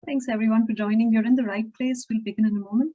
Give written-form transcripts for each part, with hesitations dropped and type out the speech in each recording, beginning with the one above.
Thanks everyone for joining. You're in the right place. We'll begin in a moment.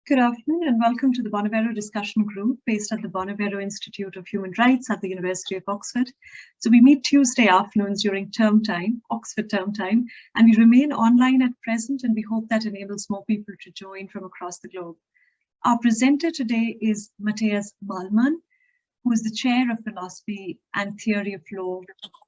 Good afternoon and welcome to the Bonavero discussion group based at the Bonavero Institute of Human Rights at the University of Oxford. So we meet Tuesday afternoons during term time, Oxford term time, and we remain online at present, and we hope that enables more people to join from across the globe. Our presenter today is Matthias Malman, who is the chair of philosophy and theory of law,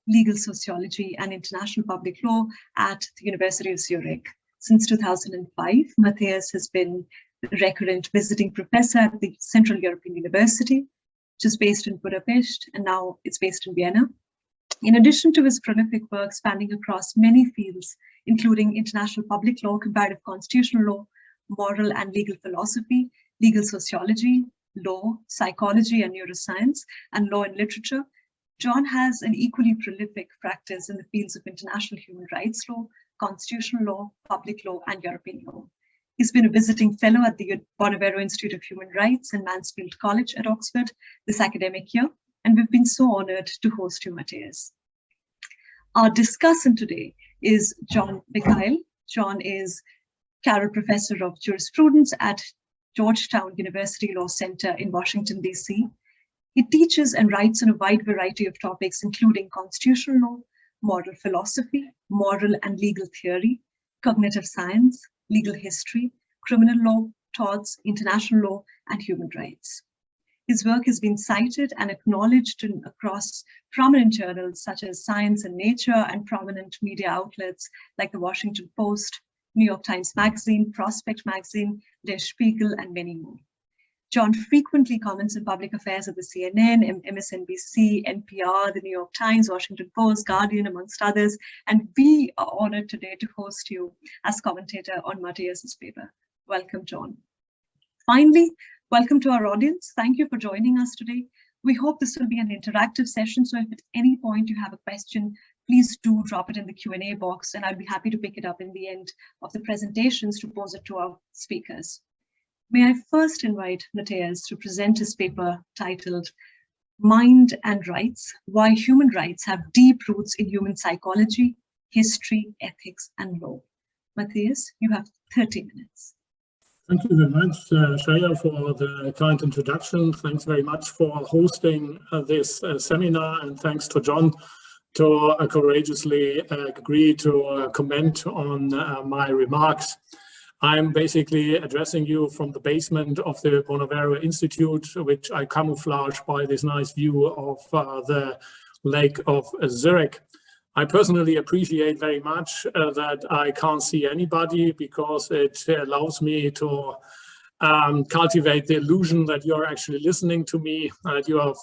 legal sociology and international public law at the University of Zurich. Since 2005, Matthias has been a recurrent visiting professor at the Central European University, which is based in Budapest, and now it's based in Vienna. In addition to his prolific work spanning across many fields, including international public law, comparative constitutional law, moral and legal philosophy, legal sociology, law, psychology and neuroscience, and law and literature, John has an equally prolific practice in the fields of international human rights law, constitutional law, public law, and European law. He's been a visiting fellow at the Bonavero Institute of Human Rights and Mansfield College at Oxford this academic year, and we've been so honored to host you, Matthias. Our discussant today is John Mikhail. John is Carroll Professor of Jurisprudence at Georgetown University Law Center in Washington, D.C. He teaches and writes on a wide variety of topics, including constitutional law, moral philosophy, moral and legal theory, cognitive science, legal history, criminal law, torts, international law, and human rights. His work has been cited and acknowledged across prominent journals such as Science and Nature and prominent media outlets like the Washington Post, New York Times Magazine, Prospect Magazine, Der Spiegel, and many more. John frequently comments on public affairs at the CNN, MSNBC, NPR, the New York Times, Washington Post, Guardian, amongst others, and we are honored today to host you as commentator on Matthias's paper. Welcome, John. Finally, welcome to our audience. Thank you for joining us today. We hope this will be an interactive session, so if at any point you have a question, please do drop it in the Q&A box, and I'll be happy to pick it up in the end of the presentations to pose it to our speakers. May I first invite Matthias to present his paper titled Mind and Rights, Why Human Rights Have Deep Roots in Human Psychology, History, Ethics, and Law. Matthias, you have 30 minutes. Thank you very much, Shreya, for the kind introduction. Thanks very much for hosting this seminar, and thanks to John to courageously agree to comment on my remarks. I'm basically addressing you from the basement of the Bonavero Institute, which I camouflage by this nice view of the Lake of Zurich. I personally appreciate very much that I can't see anybody, because it allows me to cultivate the illusion that you're actually listening to me, that you are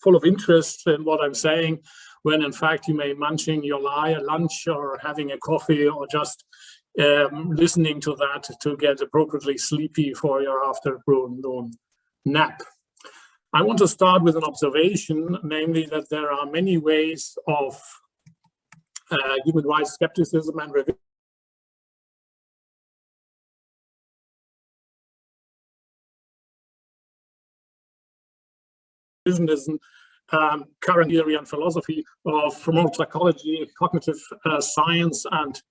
full of interest in what I'm saying, when in fact you may be munching your lunch or having a coffee or just listening to that to get appropriately sleepy for your afternoon nap. I want to start with an observation, namely that there are many ways of human rights skepticism and revisionism current theory and philosophy of moral psychology, cognitive science, and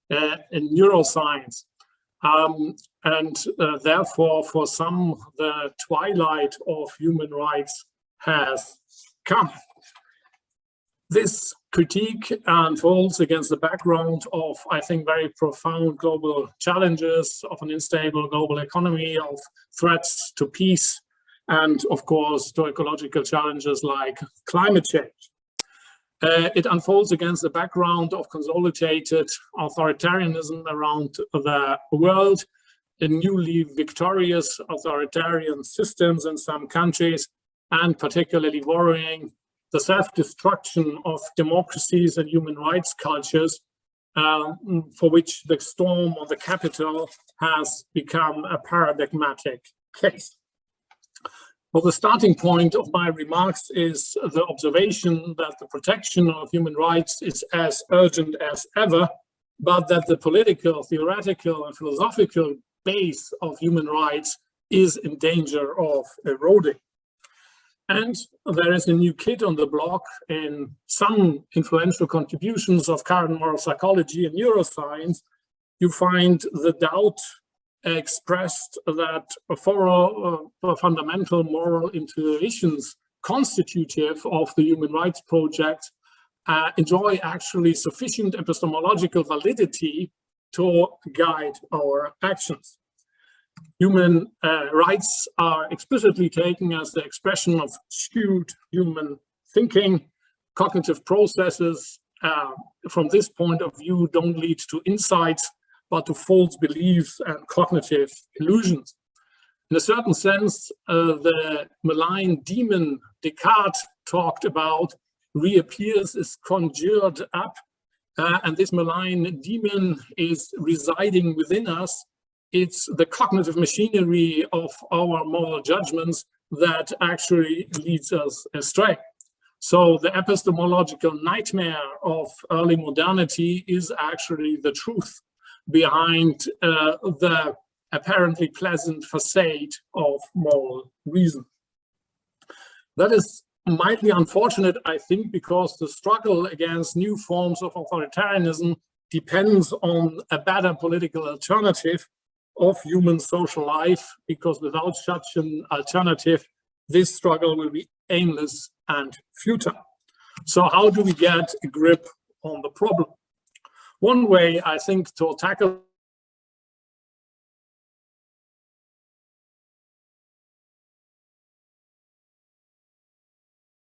neuroscience. Therefore, for some, the twilight of human rights has come. This critique unfolds against the background of, I think, very profound global challenges of an unstable global economy, of threats to peace, and of course, to ecological challenges like climate change. It unfolds against the background of consolidated authoritarianism around the world, in newly victorious authoritarian systems in some countries, and particularly worrying, the self-destruction of democracies and human rights cultures, for which the storm on the Capitol has become a paradigmatic case. Well, the starting point of my remarks is the observation that the protection of human rights is as urgent as ever, but that the political, theoretical, and philosophical base of human rights is in danger of eroding. And there is a new kid on the block in some influential contributions of current moral psychology and neuroscience. You find the doubt expressed that for fundamental moral intuitions constitutive of the human rights project enjoy actually sufficient epistemological validity to guide our actions. Human rights are explicitly taken as the expression of skewed human thinking. Cognitive processes from this point of view don't lead to insights, but to false beliefs and cognitive illusions. In a certain sense, the malign demon Descartes talked about reappears, is conjured up, and this malign demon is residing within us. It's the cognitive machinery of our moral judgments that actually leads us astray. So the epistemological nightmare of early modernity is actually the truth behind the apparently pleasant facade of moral reason. That is mildly unfortunate, I think, because the struggle against new forms of authoritarianism depends on a better political alternative of human social life, because without such an alternative, this struggle will be aimless and futile. So how do we get a grip on the problem? One way, I think, to tackle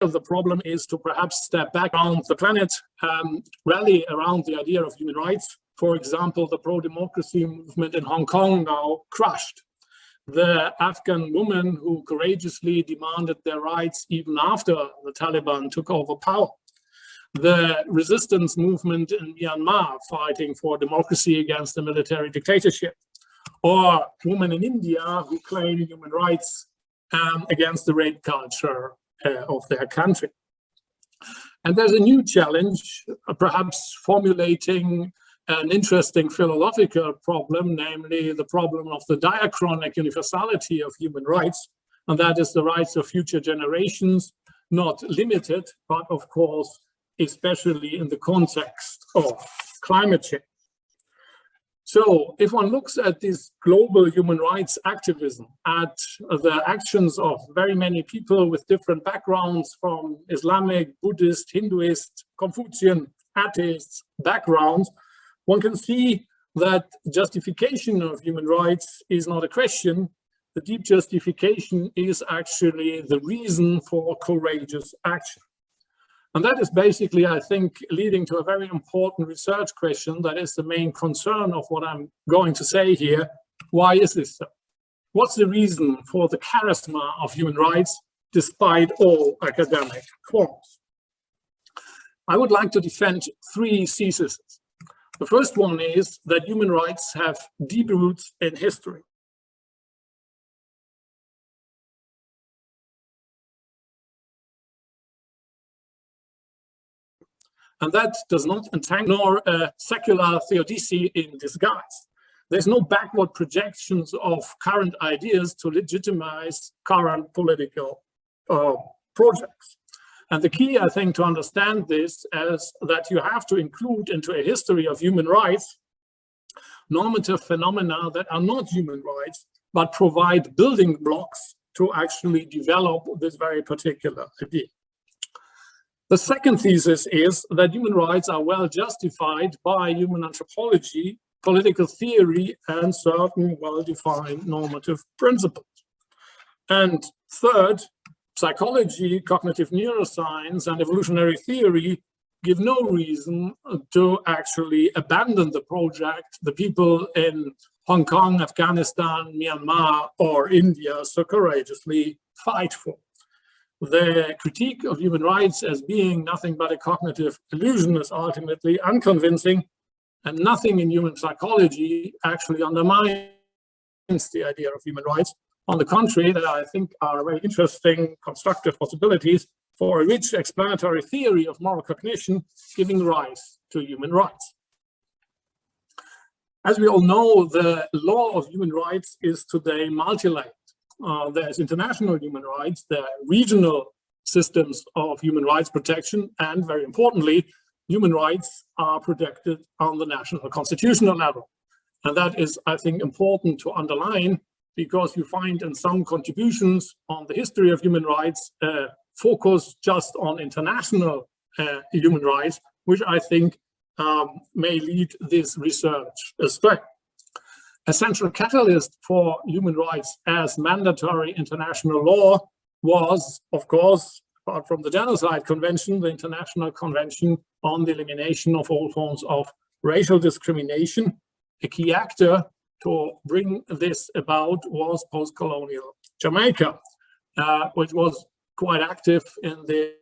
the problem is to perhaps step back around the planet, rally around the idea of human rights. For example, the pro-democracy movement in Hong Kong now crushed. The Afghan women who courageously demanded their rights even after the Taliban took over power. The resistance movement in Myanmar fighting for democracy against the military dictatorship. Or women in India who claim human rights against the rape culture of their country. And there's a new challenge, perhaps formulating an interesting philosophical problem, namely the problem of the diachronic universality of human rights, and that is the rights of future generations, not limited, but of course, especially in the context of climate change. So if one looks at this global human rights activism, at the actions of very many people with different backgrounds from Islamic, Buddhist, Hinduist, Confucian, atheist backgrounds, one can see that justification of human rights is not a question. The deep justification is actually the reason for courageous action. And that is basically, I think, leading to a very important research question that is the main concern of what I'm going to say here. Why is this so? What's the reason for the charisma of human rights despite all academic forms? I would like to defend three theses. The first one is that human rights have deep roots in history. And that does not entangle nor a secular theodicy in disguise. There's no backward projections of current ideas to legitimize current political projects. And the key, I think, to understand this is that you have to include into a history of human rights normative phenomena that are not human rights, but provide building blocks to actually develop this very particular idea. The second thesis is that human rights are well justified by human anthropology, political theory, and certain well-defined normative principles. And third, psychology, cognitive neuroscience, and evolutionary theory give no reason to actually abandon the project the people in Hong Kong, Afghanistan, Myanmar, or India so courageously fight for. The critique of human rights as being nothing but a cognitive illusion is ultimately unconvincing, and nothing in human psychology actually undermines the idea of human rights. On the contrary, there I think are very interesting constructive possibilities for a rich explanatory theory of moral cognition giving rise to human rights. As we all know, the law of human rights is today multi-layered. There's international human rights, there are regional systems of human rights protection, and very importantly, human rights are protected on the national constitutional level. And that is, I think, important to underline, because you find in some contributions on the history of human rights focus just on international human rights, which I think may lead this research astray. A central catalyst for human rights as mandatory international law was, of course, apart from the Genocide Convention, the International Convention on the Elimination of All Forms of Racial Discrimination. A key actor to bring this about was PostColonial Jamaica, which was quite active in the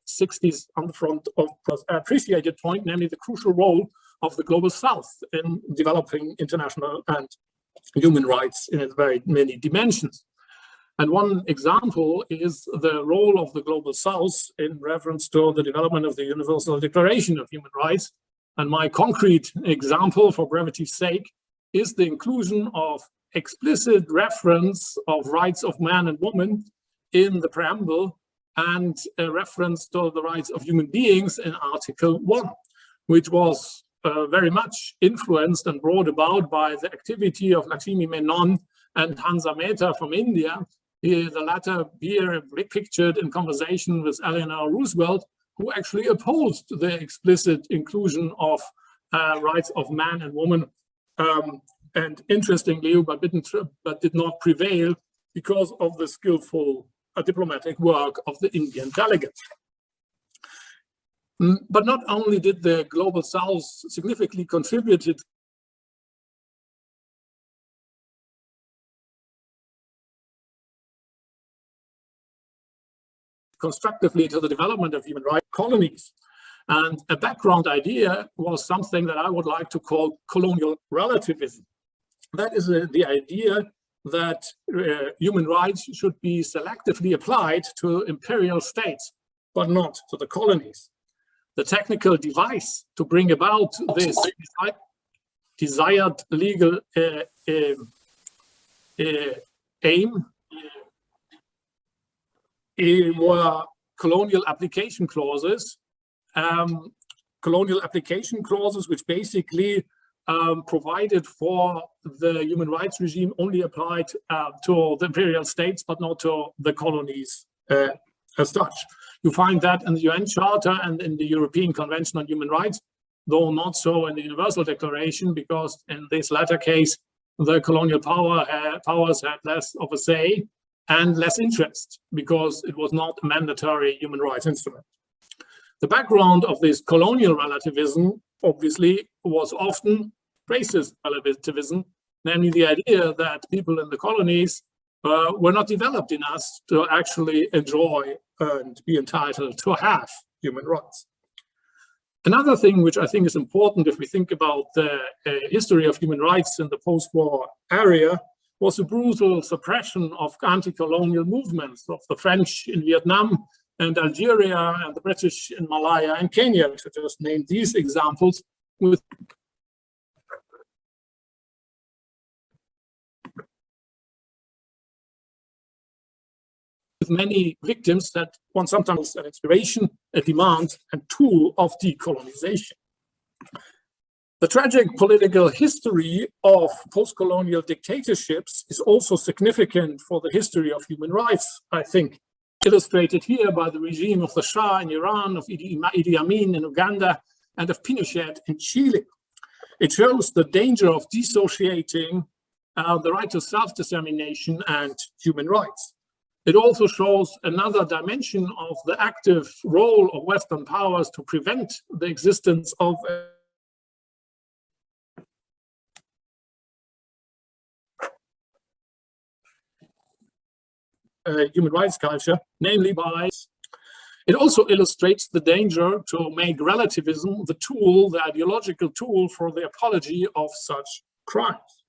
'60s on the front of an appreciated point, namely the crucial role of the Global South in developing international and human rights in its very many dimensions. And one example is the role of the Global South in reference to the development of the Universal Declaration of Human Rights. And my concrete example, for brevity's sake, is the inclusion of explicit reference of rights of man and woman in the preamble, and a reference to the rights of human beings in Article 1, which was very much influenced and brought about by the activity of Lakshmi Menon and Hansa Mehta from India, the latter here pictured in conversation with Eleanor Roosevelt, who actually opposed the explicit inclusion of rights of man and woman, and interestingly, but did not prevail because of the skillful diplomatic work of the Indian delegates. But not only did the Global South significantly contribute constructively to the development of human rights colonies. And a background idea was something that I would like to call colonial relativism. That is the idea that human rights should be selectively applied to imperial states, but not to the colonies. The technical device to bring about this desired legal aim were colonial application clauses. Colonial application clauses, which basically provided for the human rights regime only applied to the imperial states, but not to the colonies as such. You find that in the UN Charter and in the European Convention on Human Rights, though not so in the Universal Declaration, because in this latter case, the colonial powers had less of a say and less interest, because it was not a mandatory human rights instrument. The background of this colonial relativism, obviously, was often racist relativism, namely the idea that people in the colonies were not developed enough to actually enjoy and be entitled to have human rights. Another thing which I think is important if we think about the history of human rights in the post-war area was the brutal suppression of anti-colonial movements of the French in Vietnam and Algeria and the British in Malaya and Kenya, to just name these examples, with with many victims that one sometimes an inspiration, a demand, and tool of decolonization. The tragic political history of post-colonial dictatorships is also significant for the history of human rights, I think, illustrated here by the regime of the Shah in Iran, of Idi Amin in Uganda, and of Pinochet in Chile. It shows the danger of dissociating the right to self-determination and human rights. It also shows another dimension of the active role of Western powers to prevent the existence of human rights culture, namely by. It also illustrates the danger to make relativism the tool, the ideological tool for the apology of such crimes.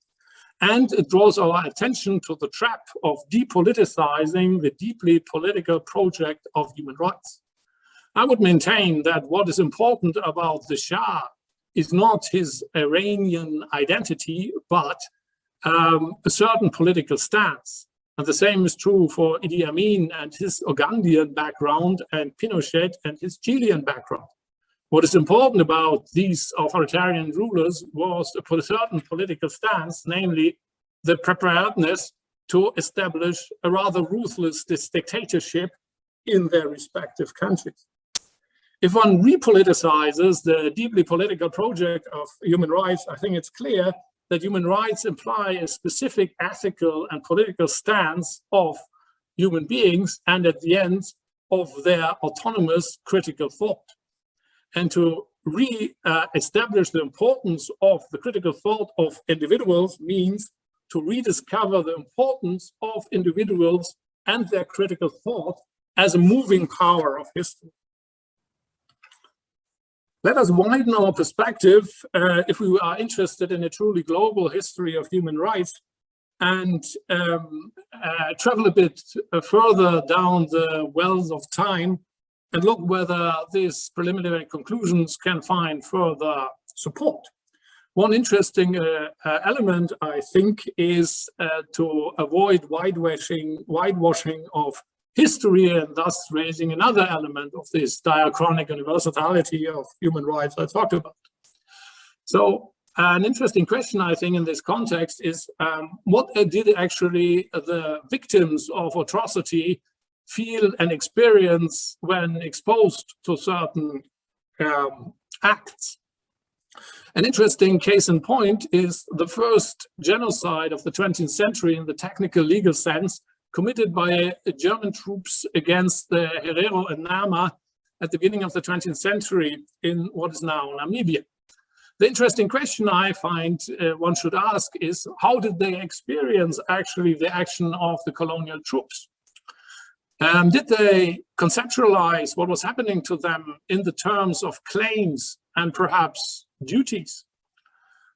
And it draws our attention to the trap of depoliticizing the deeply political project of human rights. I would maintain that what is important about the Shah is not his Iranian identity, but a certain political stance. And the same is true for Idi Amin and his Ugandan background and Pinochet and his Chilean background. What is important about these authoritarian rulers was a certain political stance, namely the preparedness to establish a rather ruthless dictatorship in their respective countries. If one repoliticizes the deeply political project of human rights, I think it's clear that human rights imply a specific ethical and political stance of human beings and at the end of their autonomous critical thought. And to re-establish the importance of the critical thought of individuals means to rediscover the importance of individuals and their critical thought as a moving power of history. Let us widen our perspective if we are interested in a truly global history of human rights and travel a bit further down the wells of time and look whether these preliminary conclusions can find further support. One interesting element, I think, is to avoid whitewashing of history and thus raising another element of this diachronic universality of human rights I talked about. So an interesting question, I think, in this context is what did actually the victims of atrocity feel and experience when exposed to certain acts? An interesting case in point is the first genocide of the 20th century in the technical legal sense, committed by German troops against the Herero and Nama at the beginning of the 20th century in what is now Namibia. The interesting question I find one should ask is, how did they experience actually the action of the colonial troops? Did they conceptualize what was happening to them in the terms of claims and perhaps duties?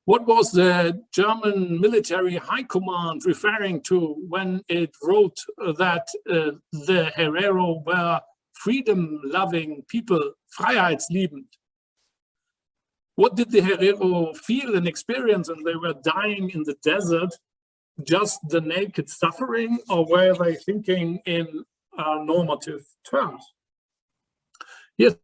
What was the German military high command referring to when it wrote that the Herero were freedom-loving people, freiheitsliebend? What did the Herero feel and experience when they were dying in the desert? Just the naked suffering, or were they thinking in normative terms? Yes.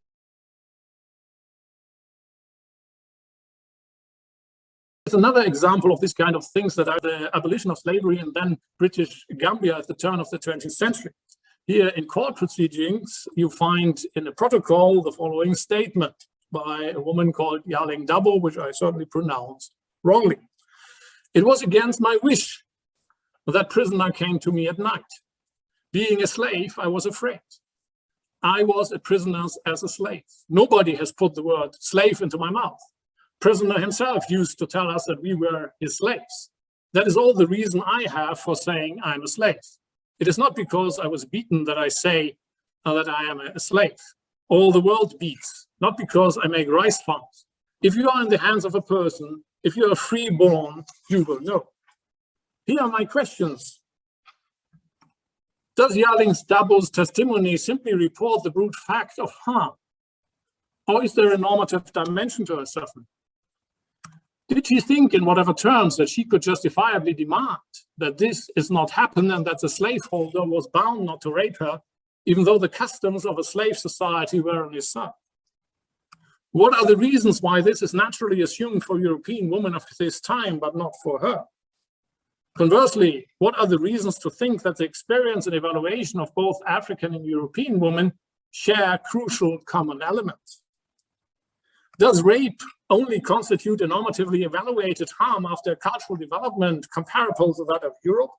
Another example of this kind of things that are the abolition of slavery and then British Gambia at the turn of the 20th century. Here in court proceedings, you find in a protocol the following statement by a woman called Yaling Dabo, which I certainly pronounced wrongly. It was against my wish that prisoner came to me at night. Being a slave, I was afraid. I was a prisoner as a slave. Nobody has put the word slave into my mouth. Prisoner himself used to tell us that we were his slaves. That is all the reason I have for saying I'm a slave. It is not because I was beaten that I say that I am a slave. All the world beats, not because I make rice farms. If you are in the hands of a person, if you are free-born, you will know. Here are my questions. Does Yaling Dabo's testimony simply report the brute fact of harm? Or is there a normative dimension to her suffering? Did she think in whatever terms that she could justifiably demand that this is not happen and that the slaveholder was bound not to rape her, even though the customs of a slave society were on his side? What are the reasons why this is naturally assumed for European women of this time, but not for her? Conversely, what are the reasons to think that the experience and evaluation of both African and European women share crucial common elements? Does rape only constitute a normatively evaluated harm after cultural development comparable to that of Europe?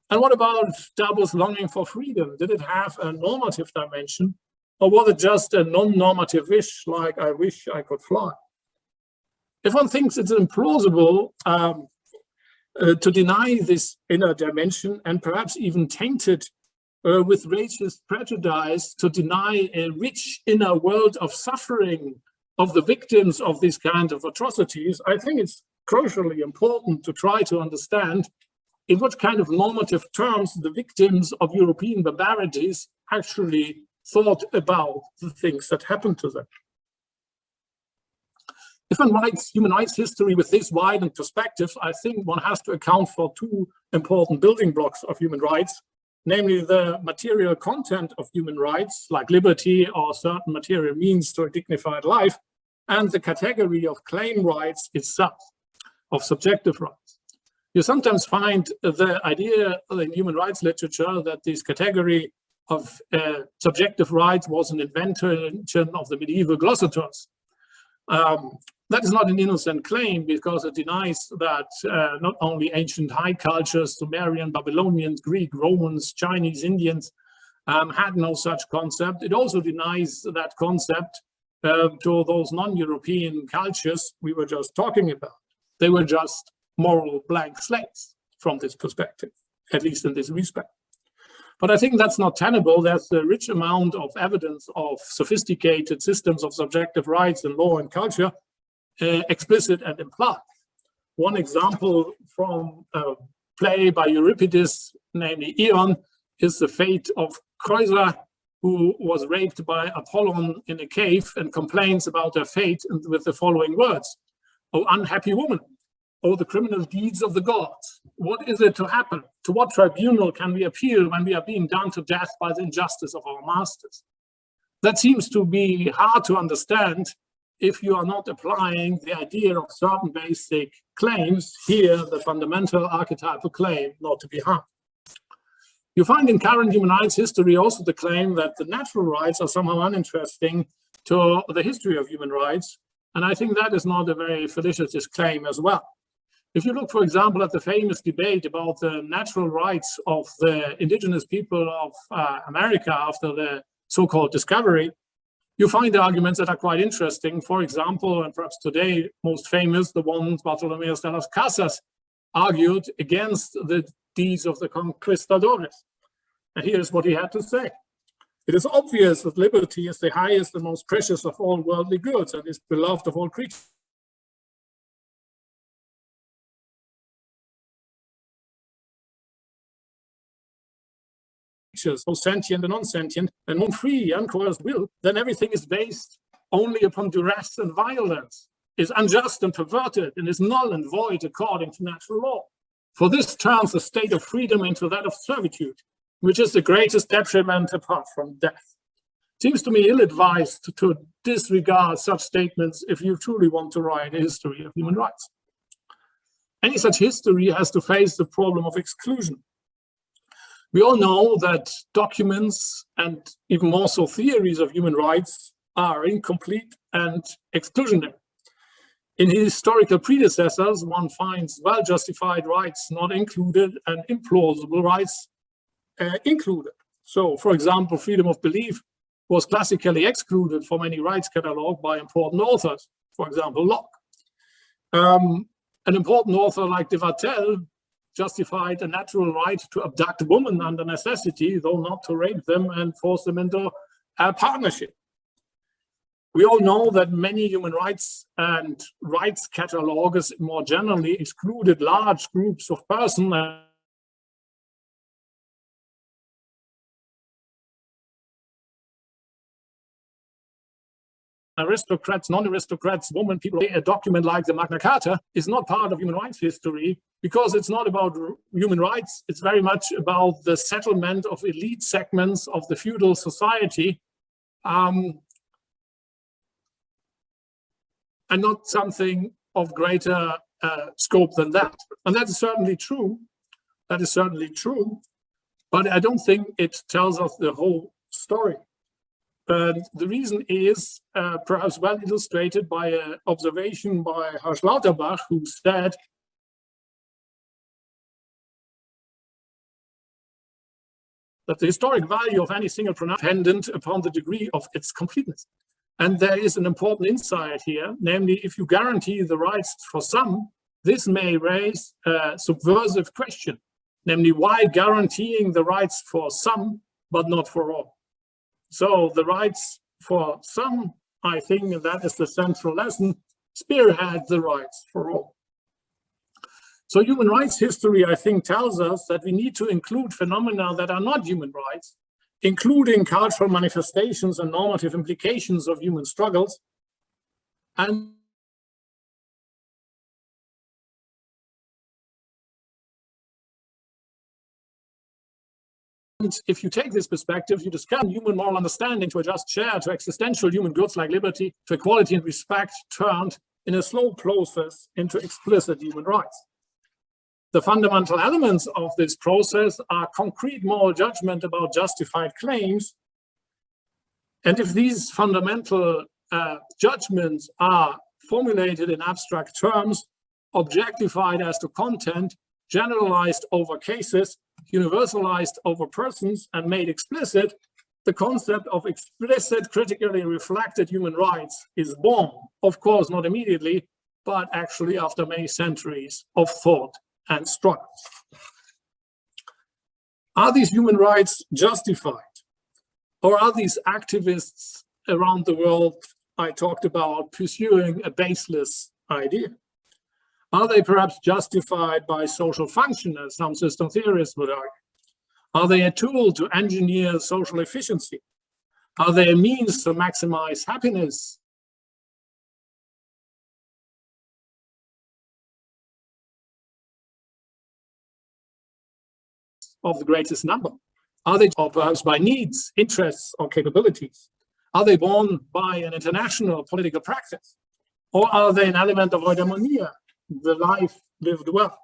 And what about Dabo's longing for freedom? Did it have a normative dimension, or was it just a non-normative wish, like I wish I could fly? If one thinks it's implausible to deny this inner dimension, and perhaps even tainted with racist prejudice, to deny a rich inner world of suffering of the victims of these kind of atrocities, I think it's crucially important to try to understand in what kind of normative terms the victims of European barbarities actually thought about the things that happened to them. If one writes human rights history with this widened perspective, I think one has to account for two important building blocks of human rights, namely the material content of human rights, like liberty or certain material means to a dignified life, and the category of claim rights itself, of subjective rights. You sometimes find the idea in human rights literature that this category of subjective rights was an invention of the medieval glossators. That is not an innocent claim, because it denies that not only ancient high cultures, Sumerian, Babylonians, Greek, Romans, Chinese, Indians, had no such concept. It also denies that concept to those non-European cultures we were just talking about. They were just moral blank slates from this perspective, at least in this respect. But I think that's not tenable. There's a rich amount of evidence of sophisticated systems of subjective rights in law and culture, explicit and implied. One example from a play by Euripides, namely Ion, is the fate of Creusa, who was raped by Apollon in a cave, and complains about her fate with the following words: "O unhappy woman, O the criminal deeds of the gods, what is it to happen? To what tribunal can we appeal when we are being done to death by the injustice of our masters?" That seems to be hard to understand if you are not applying the idea of certain basic claims, here the fundamental archetypal claim not to be harmed. You find in current human rights history also the claim that the natural rights are somehow uninteresting to the history of human rights, and I think that is not a very felicitous claim as well. If you look, for example, at the famous debate about the natural rights of the indigenous people of America after the so-called discovery, you find arguments that are quite interesting. For example, and perhaps today most famous, the ones Bartolomé de las Casas argued against the deeds of the conquistadores. And here's what he had to say: "It is obvious that liberty is the highest and most precious of all worldly goods and is beloved of all creatures. Both sentient and non-sentient, and non-free, uncoerced will, then everything is based only upon duress and violence, is unjust and perverted, and is null and void according to natural law. For this turns the state of freedom into that of servitude, which is the greatest detriment apart from death." Seems to me ill-advised to disregard such statements if you truly want to write a history of human rights. Any such history has to face the problem of exclusion. We all know that documents, and even more so theories of human rights, are incomplete and exclusionary. In historical predecessors, one finds well-justified rights not included and implausible rights included. So, for example, freedom of belief was classically excluded from any rights catalog by important authors, for example, Locke. An important author like de Wattel justified a natural right to abduct women under necessity, though not to rape them and force them into a partnership. We all know that many human rights and rights catalogues more generally excluded large groups of persons aristocrats, non-aristocrats, women, people. A document like the Magna Carta is not part of human rights history because it's not about human rights. It's very much about the settlement of elite segments of the feudal society, and not something of greater scope than that. And that is certainly true. That is certainly true. But I don't think it tells us the whole story. And the reason is perhaps well illustrated by an observation by Hersch Lauterbach, who said that the historic value of any single pronouncement is dependent upon the degree of its completeness. And there is an important insight here, namely, if you guarantee the rights for some, this may raise a subversive question, namely, why guaranteeing the rights for some but not for all? So the rights for some, I think, and that is the central lesson, spearhead the rights for all. So human rights history, I think, tells us that we need to include phenomena that are not human rights, including cultural manifestations and normative implications of human struggles. And if you take this perspective, you discover human moral understanding to a just share, to existential human goods like liberty, to equality and respect, turned in a slow process into explicit human rights. The fundamental elements of this process are concrete moral judgment about justified claims. And if these fundamental judgments are formulated in abstract terms, objectified as to content, generalized over cases, universalized over persons, and made explicit, the concept of explicit, critically reflected human rights is born. Of course, not immediately, but actually after many centuries of thought and struggle. Are these human rights justified? Or are these activists around the world I talked about pursuing a baseless idea? Are they perhaps justified by social function, as some system theorists would argue? Are they a tool to engineer social efficiency? Are they a means to maximize happiness? Of the greatest number? Are they, or perhaps by needs, interests, or capabilities? Are they born by an international political practice? Or are they an element of eudaimonia, the life lived well?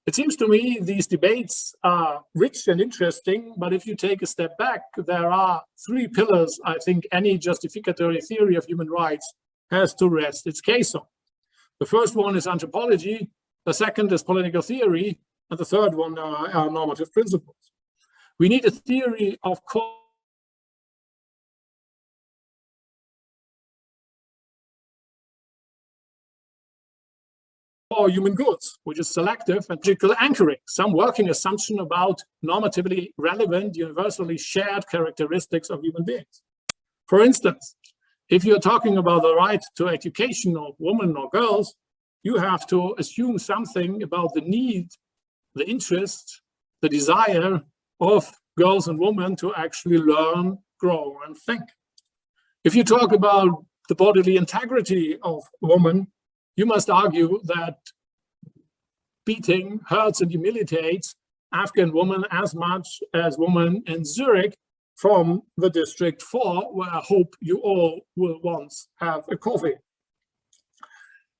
It seems to me these debates are rich and interesting, but if you take a step back, there are three pillars I think any justificatory theory of human rights has to rest its case on. The first one is anthropology, the second is political theory, and the third one are normative principles. We need a theory of core human goods, which is selective and critical anchoring, some working assumption about normatively relevant, universally shared characteristics of human beings. For instance, if you're talking about the right to education of women or girls, you have to assume something about the need, the interest, the desire of girls and women to actually learn, grow, and think. If you talk about the bodily integrity of women, you must argue that beating hurts and humiliates Afghan women as much as women in Zurich from the District 4, where I hope you all will once have a coffee.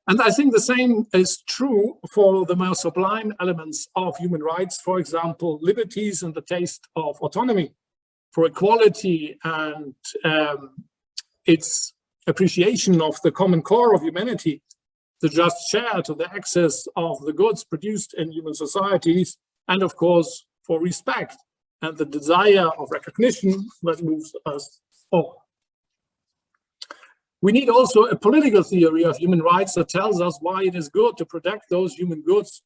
And I think the same is true for the more sublime elements of human rights, for example, liberties and the taste of autonomy, for equality and its appreciation of the common core of humanity, the just share to the access of the goods produced in human societies, and of course, for respect and the desire of recognition that moves us all. We need also a political theory of human rights that tells us why it is good to protect those human goods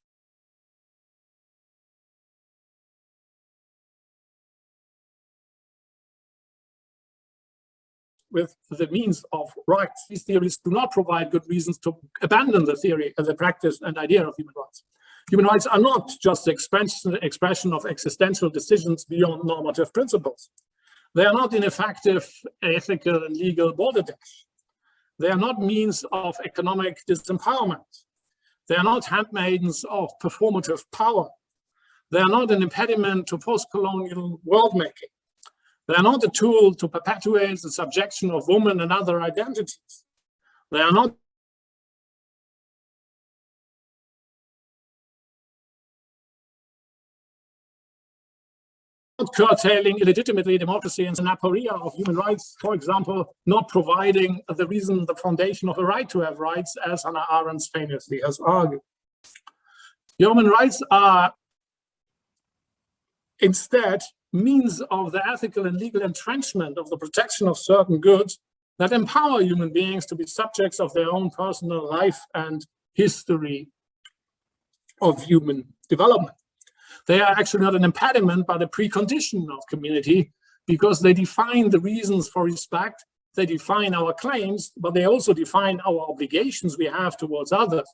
with the means of rights. These theories do not provide good reasons to abandon the theory and the practice and idea of human rights. Human rights are not just the expression of existential decisions beyond normative principles. They are not ineffective ethical and legal border dash. They are not means of economic disempowerment. They are not handmaidens of performative power. They are not an impediment to post-colonial world-making. They are not a tool to perpetuate the subjection of women and other identities. They are not curtailing illegitimately democracy and an aporia of human rights, for example, not providing the reason, the foundation of a right to have rights, as Hannah Arendt famously has argued. Human rights are instead means of the ethical and legal entrenchment of the protection of certain goods that empower human beings to be subjects of their own personal life and history of human development. They are actually not an impediment, but a precondition of community, because they define the reasons for respect, they define our claims, but they also define our obligations we have towards others.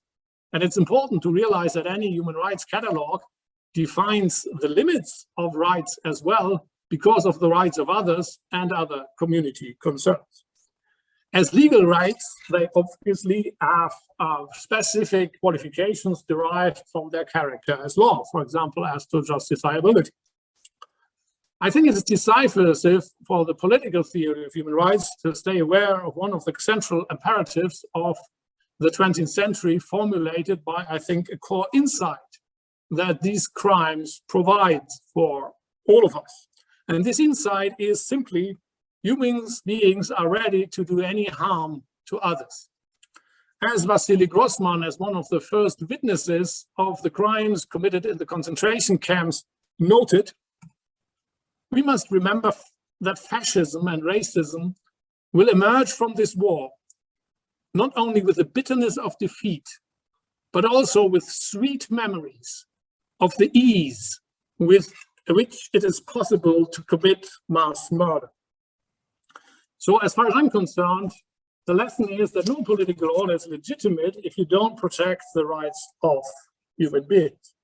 And it's important to realize that any human rights catalog defines the limits of rights as well, because of the rights of others and other community concerns. As legal rights, they obviously have specific qualifications derived from their character as law, for example, as to justiciability. I think it's decisive for the political theory of human rights to stay aware of one of the central imperatives of the 20th century, formulated by, I think, a core insight that these crimes provide for all of us. And this insight is simply human beings are ready to do any harm to others. As Wassily Grossman, as one of the first witnesses of the crimes committed in the concentration camps, noted, we must remember that fascism and racism will emerge from this war, not only with the bitterness of defeat, but also with sweet memories of the ease with which it is possible to commit mass murder. So as far as I'm concerned, the lesson is that no political order is legitimate if you don't protect the rights of human beings.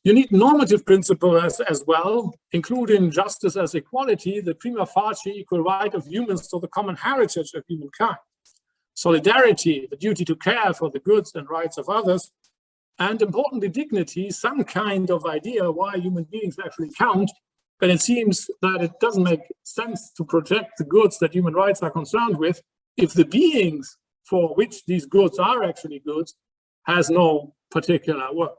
You need normative principles as well, including justice as equality, the prima facie equal right of humans to the common heritage of humankind, solidarity, the duty to care for the goods and rights of others, and importantly, dignity, some kind of idea why human beings actually count. But it seems that it doesn't make sense to protect the goods that human rights are concerned with if the beings for which these goods are actually goods has no particular worth.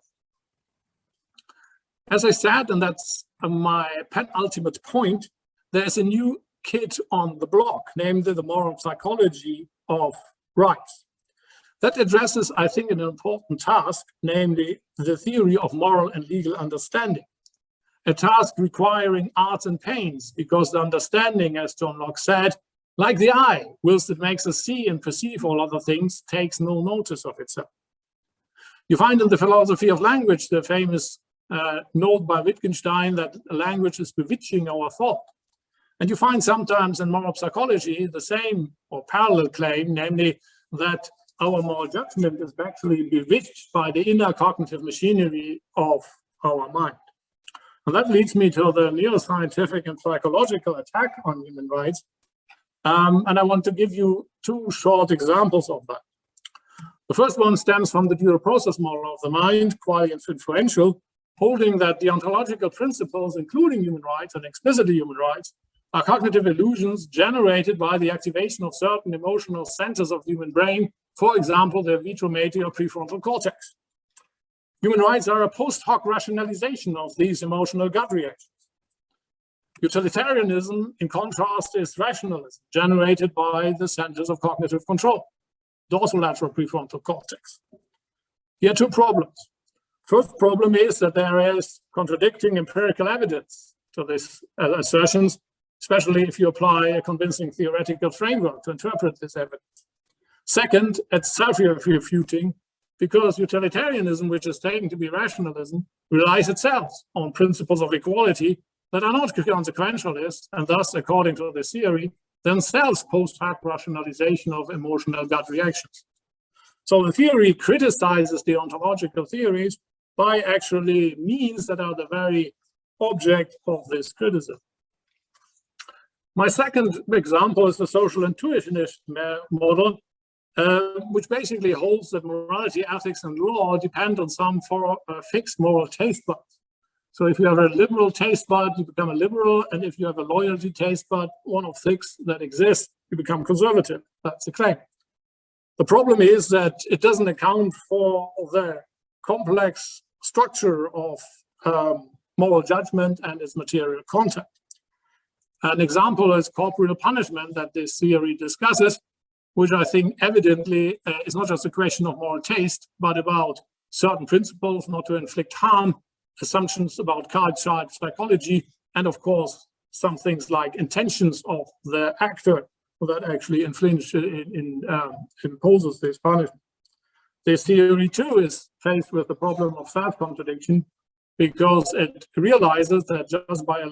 As I said, and that's my penultimate point, there's a new kid on the block, namely the moral psychology of rights. That addresses, I think, an important task, namely the theory of moral and legal understanding. A task requiring arts and pains, because the understanding, as John Locke said, like the eye, whilst it makes us see and perceive all other things, takes no notice of itself. You find in the philosophy of language the famous note by Wittgenstein that language is bewitching our thought. And you find sometimes in moral psychology the same or parallel claim, namely that our moral judgment is actually bewitched by the inner cognitive machinery of our mind. And that leads me to the neuroscientific and psychological attack on human rights. And I want to give you two short examples of that. The first one stems from the dual process model of the mind, quasi influential, holding that the ontological principles, including human rights and explicit human rights, are cognitive illusions generated by the activation of certain emotional centers of the human brain, for example, the ventromedial or prefrontal cortex. Human rights are a post hoc rationalization of these emotional gut reactions. Utilitarianism, in contrast, is rationalism generated by the centers of cognitive control, dorsolateral prefrontal cortex. Here are two problems. First problem is that there is contradicting empirical evidence to these assertions, especially if you apply a convincing theoretical framework to interpret this evidence. Second, it's self-refuting, because utilitarianism, which is taken to be rationalism, relies itself on principles of equality that are not consequentialist, and thus, according to this theory, themselves post hoc rationalization of emotional gut reactions. So the theory criticizes the ontological theories by actually means that are the very object of this criticism. My second example is the social intuitionist model, which basically holds that morality, ethics, and law depend on some fixed moral taste buds. So if you have a liberal taste bud, you become a liberal, and if you have a loyalty taste bud, one of 6 that exists, you become conservative. That's the claim. The problem is that it doesn't account for the complex structure of moral judgment and its material content. An example is corporeal punishment that this theory discusses, which I think evidently is not just a question of moral taste, but about certain principles not to inflict harm, assumptions about child psychology, and of course, some things like intentions of the actor that actually imposes this punishment. This theory too is faced with the problem of self-contradiction, because it realizes that just by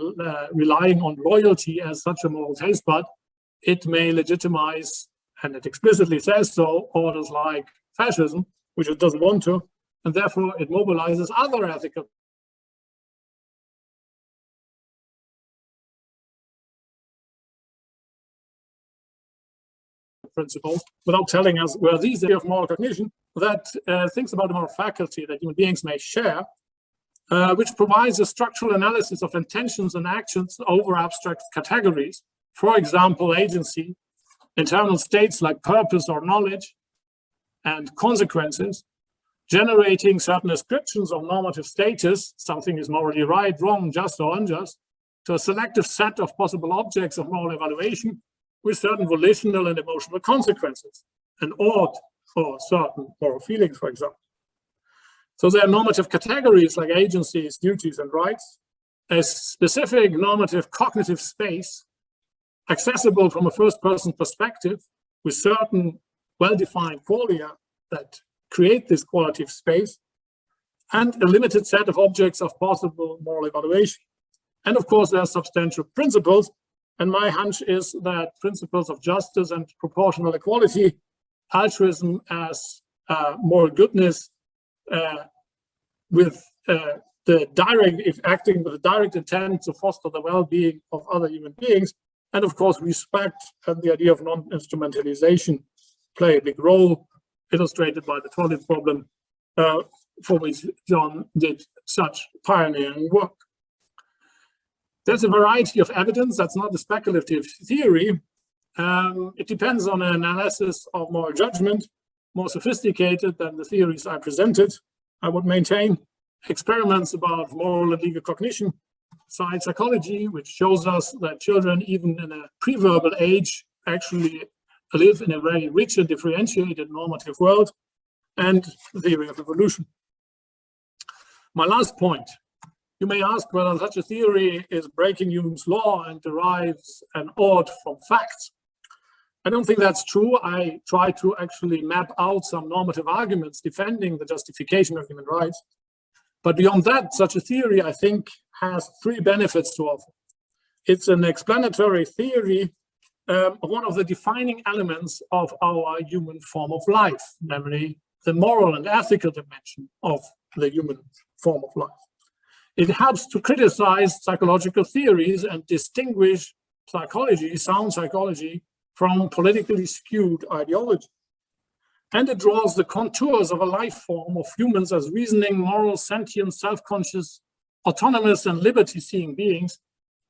relying on loyalty as such a moral taste bud, it may legitimize, and it explicitly says so, orders like fascism, which it doesn't want to, and therefore it mobilizes other ethical principles without telling us where these areas of moral cognition that thinks about the moral faculty that human beings may share, which provides a structural analysis of intentions and actions over abstract categories. For example, agency, internal states like purpose or knowledge, and consequences, generating certain descriptions of normative status, something is morally right, wrong, just or unjust, to a selective set of possible objects of moral evaluation with certain volitional and emotional consequences, and ought for certain moral feelings, for example. So there are normative categories like agencies, duties, and rights, a specific normative cognitive space accessible from a first-person perspective with certain well-defined qualia that create this qualitative space, and a limited set of objects of possible moral evaluation. And of course, there are substantial principles, and my hunch is that principles of justice and proportional equality, altruism as moral goodness, with the direct, if acting with a direct intent to foster the well-being of other human beings, and of course respect and the idea of non-instrumentalization play a big role, illustrated by the toilet problem, for which John did such pioneering work. There's a variety of evidence. That's not a speculative theory. It depends on an analysis of moral judgment, more sophisticated than the theories I presented. I would maintain experiments about moral and legal cognition, science psychology, which shows us that children, even in a pre-verbal age, actually live in a very rich and differentiated normative world, and the theory of evolution. My last point, you may ask whether such a theory is breaking Hume's law and derives an ought from facts. I don't think that's true. I try to actually map out some normative arguments defending the justification of human rights. But beyond that, such a theory, I think, has 3 benefits to offer. It's an explanatory theory of one of the defining elements of our human form of life, namely the moral and ethical dimension of the human form of life. It helps to criticize psychological theories and distinguish psychology, sound psychology, from politically skewed ideology. And it draws the contours of a life form of humans as reasoning, moral, sentient, self-conscious, autonomous, and liberty-seeing beings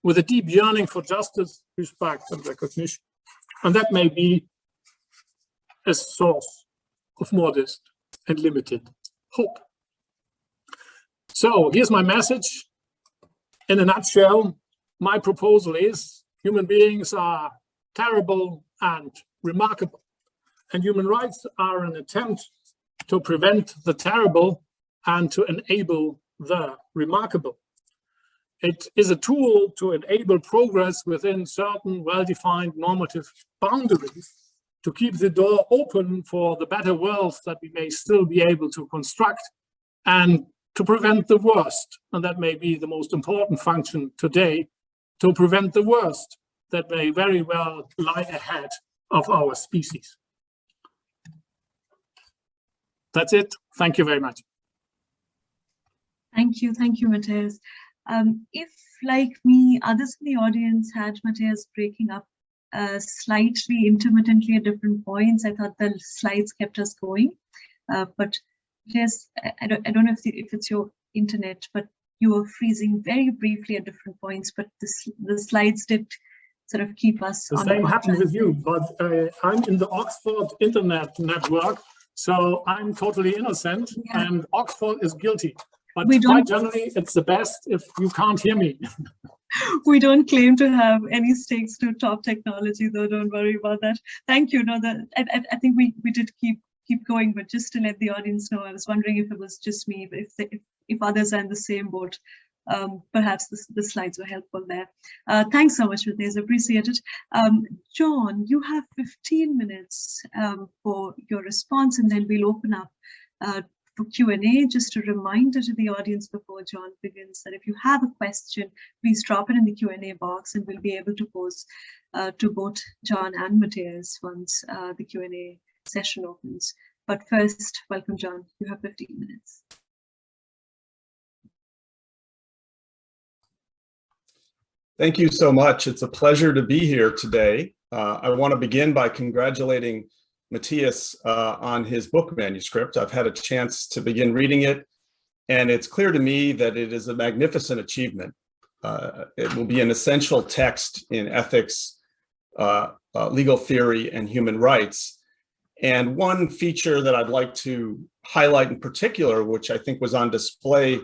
with a deep yearning for justice, respect, and recognition. And that may be a source of modest and limited hope. So here's my message. In a nutshell, my proposal is human beings are terrible and remarkable, and human rights are an attempt to prevent the terrible and to enable the remarkable. It is a tool to enable progress within certain well-defined normative boundaries, to keep the door open for the better worlds that we may still be able to construct, and to prevent the worst. And that may be the most important function today, to prevent the worst that may very well lie ahead of our species. That's it. Thank you very much. Thank you, Matthias. If, like me, others in the audience had Matthias breaking up slightly intermittently at different points, I thought the slides kept us going. But Matthias, I don't know if it's your internet, but you were freezing very briefly at different points, but the slides did sort of keep us the on same track. happened with you, but I'm in the Oxford internet network, so I'm totally innocent, and Oxford is guilty. But quite generally, it's the best if you can't hear me. We don't claim to have any stakes to top technology, though. Don't worry about that. Thank you. No, I think we did keep going, but just to let the audience know, I was wondering if it was just me, but if others are in the same boat, perhaps the slides were helpful there. Thanks so much, Matthias. Appreciate it. John, you have 15 minutes for your response, and then we'll open up for Q&A. Just a reminder to the audience before John begins that if you have a question, please drop it in the Q&A box, and we'll be able to pose to both John and Matthias once the Q&A session opens. But first, welcome, John. You have 15 minutes. Thank you so much. It's a pleasure to be here today. I want to begin by congratulating Matthias on his book manuscript. I've had a chance to begin reading it, and it's clear to me that it is a magnificent achievement. It will be an essential text in ethics, legal theory, and human rights. And one feature that I'd like to highlight in particular, which I think was on display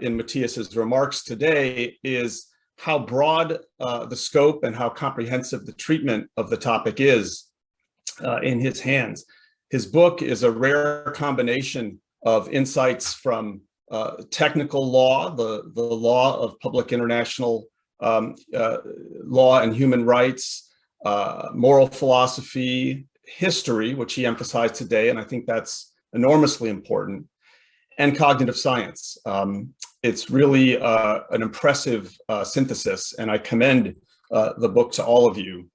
in Matthias's remarks today, is how broad the scope and how comprehensive the treatment of the topic is in his hands. His book is a rare combination of insights from technical law, the law of public international law and human rights, moral philosophy, history, which he emphasized today, and I think that's enormously important, and cognitive science. It's really an impressive synthesis, and I commend the book to all of you,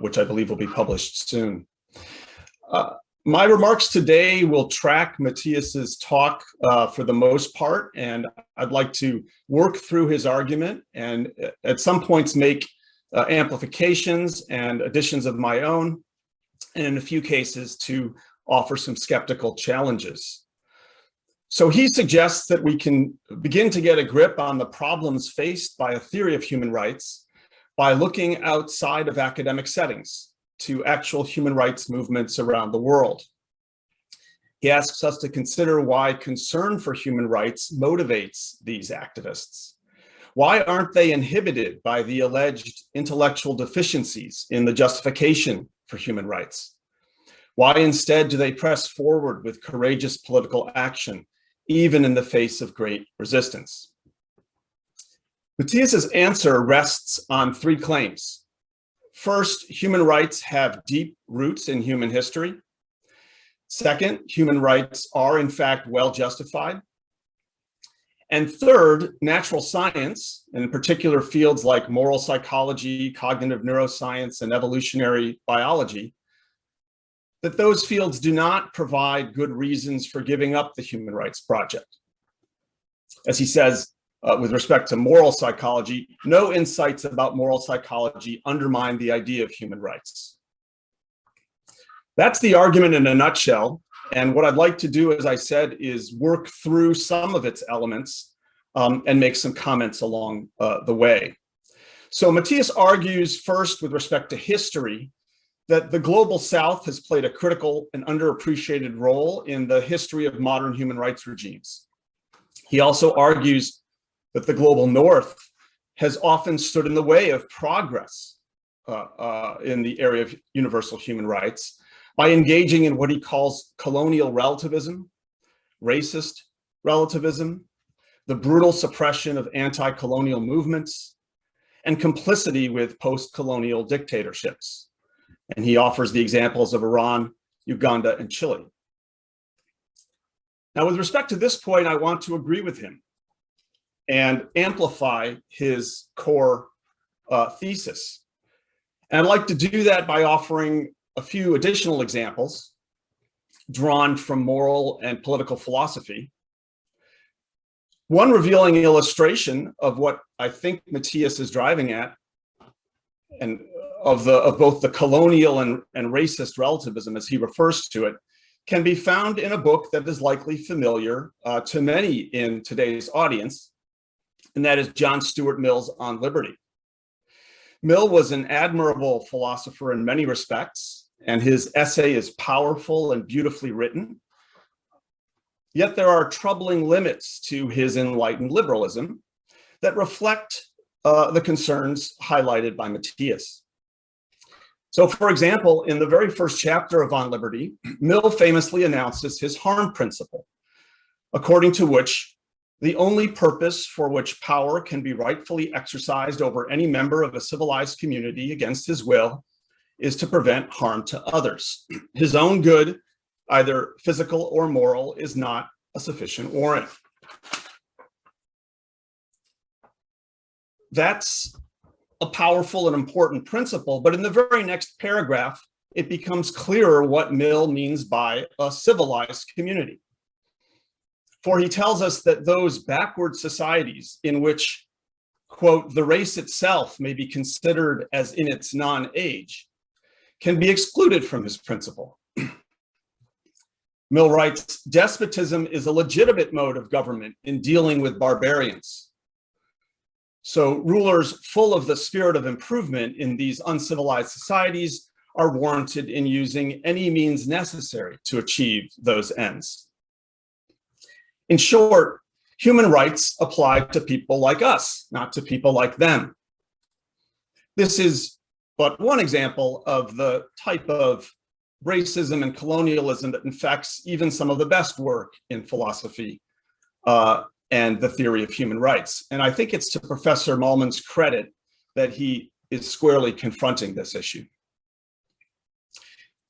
which I believe will be published soon. My remarks today will track Matthias's talk for the most part, and I'd like to work through his argument and at some points make amplifications and additions of my own, and in a few cases to offer some skeptical challenges. So he suggests that we can begin to get a grip on the problems faced by a theory of human rights by looking outside of academic settings to actual human rights movements around the world. He asks us to consider why concern for human rights motivates these activists. Why aren't they inhibited by the alleged intellectual deficiencies in the justification for human rights? Why instead do they press forward with courageous political action, even in the face of great resistance? Matthias's answer rests on three claims. First, human rights have deep roots in human history. Second, human rights are in fact well justified. And third, natural science, and in particular fields like moral psychology, cognitive neuroscience, and evolutionary biology, that those fields do not provide good reasons for giving up the human rights project. As he says, with respect to moral psychology, no insights about moral psychology undermine the idea of human rights. That's the argument in a nutshell. And what I'd like to do, as I said, is work through some of its elements and make some comments along the way. So Matthias argues first with respect to history that the global South has played a critical and underappreciated role in the history of modern human rights regimes. He also argues that the global North has often stood in the way of progress in the area of universal human rights by engaging in what he calls colonial relativism, racist relativism, the brutal suppression of anti-colonial movements, and complicity with post-colonial dictatorships. And he offers the examples of Iran, Uganda, and Chile. Now, with respect to this point, I want to agree with him and amplify his core thesis. And I'd like to do that by offering a few additional examples drawn from moral and political philosophy. One revealing illustration of what I think Matthias is driving at, and of both the colonial and racist relativism, as he refers to it, can be found in a book that is likely familiar to many in today's audience, and that is John Stuart Mill's On Liberty. Mill was an admirable philosopher in many respects, and his essay is powerful and beautifully written. Yet there are troubling limits to his enlightened liberalism that reflect the concerns highlighted by Matthias. So, for example, in the very first chapter of On Liberty, Mill famously announces his harm principle, according to which the only purpose for which power can be rightfully exercised over any member of a civilized community against his will is to prevent harm to others. His own good, either physical or moral, is not a sufficient warrant. That's a powerful and important principle, but in the very next paragraph, it becomes clearer what Mill means by a civilized community. For he tells us that those backward societies in which, quote, the race itself may be considered as in its non-age, can be excluded from his principle. Mill writes, despotism is a legitimate mode of government in dealing with barbarians. So rulers full of the spirit of improvement in these uncivilized societies are warranted in using any means necessary to achieve those ends. In short, human rights apply to people like us, not to people like them. This is but one example of the type of racism and colonialism that infects even some of the best work in philosophy and the theory of human rights. And I think it's to Professor Malman's credit that he is squarely confronting this issue.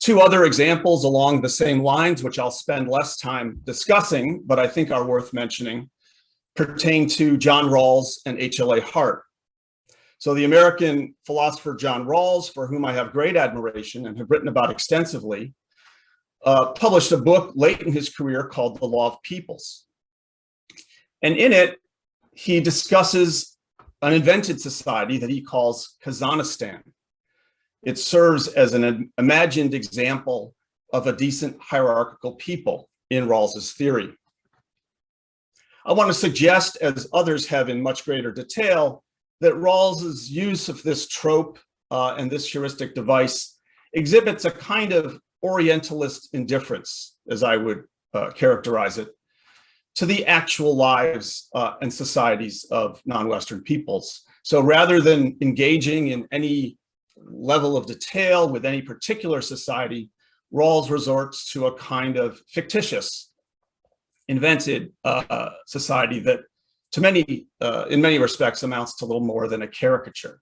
Two other examples along the same lines, which I'll spend less time discussing, but I think are worth mentioning, pertain to John Rawls and H.L.A. Hart. So the American philosopher John Rawls, for whom I have great admiration and have written about extensively, published a book late in his career called The Law of Peoples. And in it, he discusses an invented society that he calls Kazakhstan. It serves as an imagined example of a decent hierarchical people in Rawls's theory. I want to suggest, as others have in much greater detail, that Rawls's use of this trope and this heuristic device exhibits a kind of Orientalist indifference, as I would characterize it, to the actual lives and societies of non-Western peoples. So rather than engaging in any level of detail with any particular society, Rawls resorts to a kind of fictitious, invented society that to many, in many respects, amounts to little more than a caricature.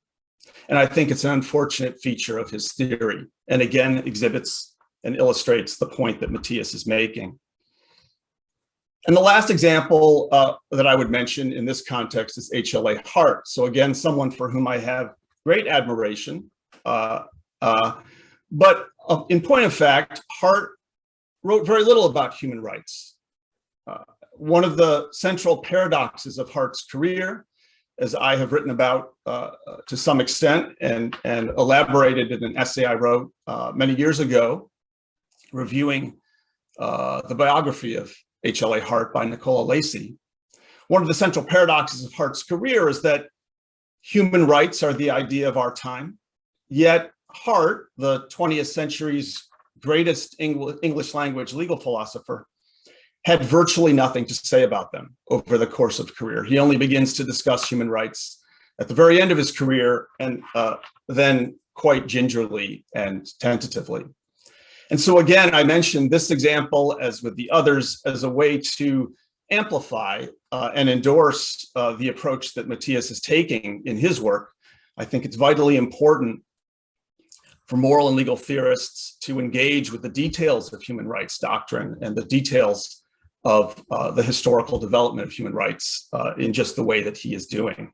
And I think it's an unfortunate feature of his theory, and again exhibits and illustrates the point that Matthias is making. And the last example that I would mention in this context is H.L.A. Hart. So again, someone for whom I have great admiration. But in point of fact, Hart wrote very little about human rights. One of the central paradoxes of Hart's career, as I have written about to some extent and elaborated in an essay I wrote many years ago, reviewing the biography of H.L.A. Hart by Nicola Lacey. One of the central paradoxes of Hart's career is that human rights are the idea of our time, yet Hart, the 20th century's greatest English language legal philosopher, had virtually nothing to say about them over the course of career. He only begins to discuss human rights at the very end of his career, and then quite gingerly and tentatively. And so again, I mentioned this example, as with the others, as a way to amplify and endorse the approach that Matthias is taking in his work. I think it's vitally important for moral and legal theorists to engage with the details of human rights doctrine and the details of the historical development of human rights in just the way that he is doing.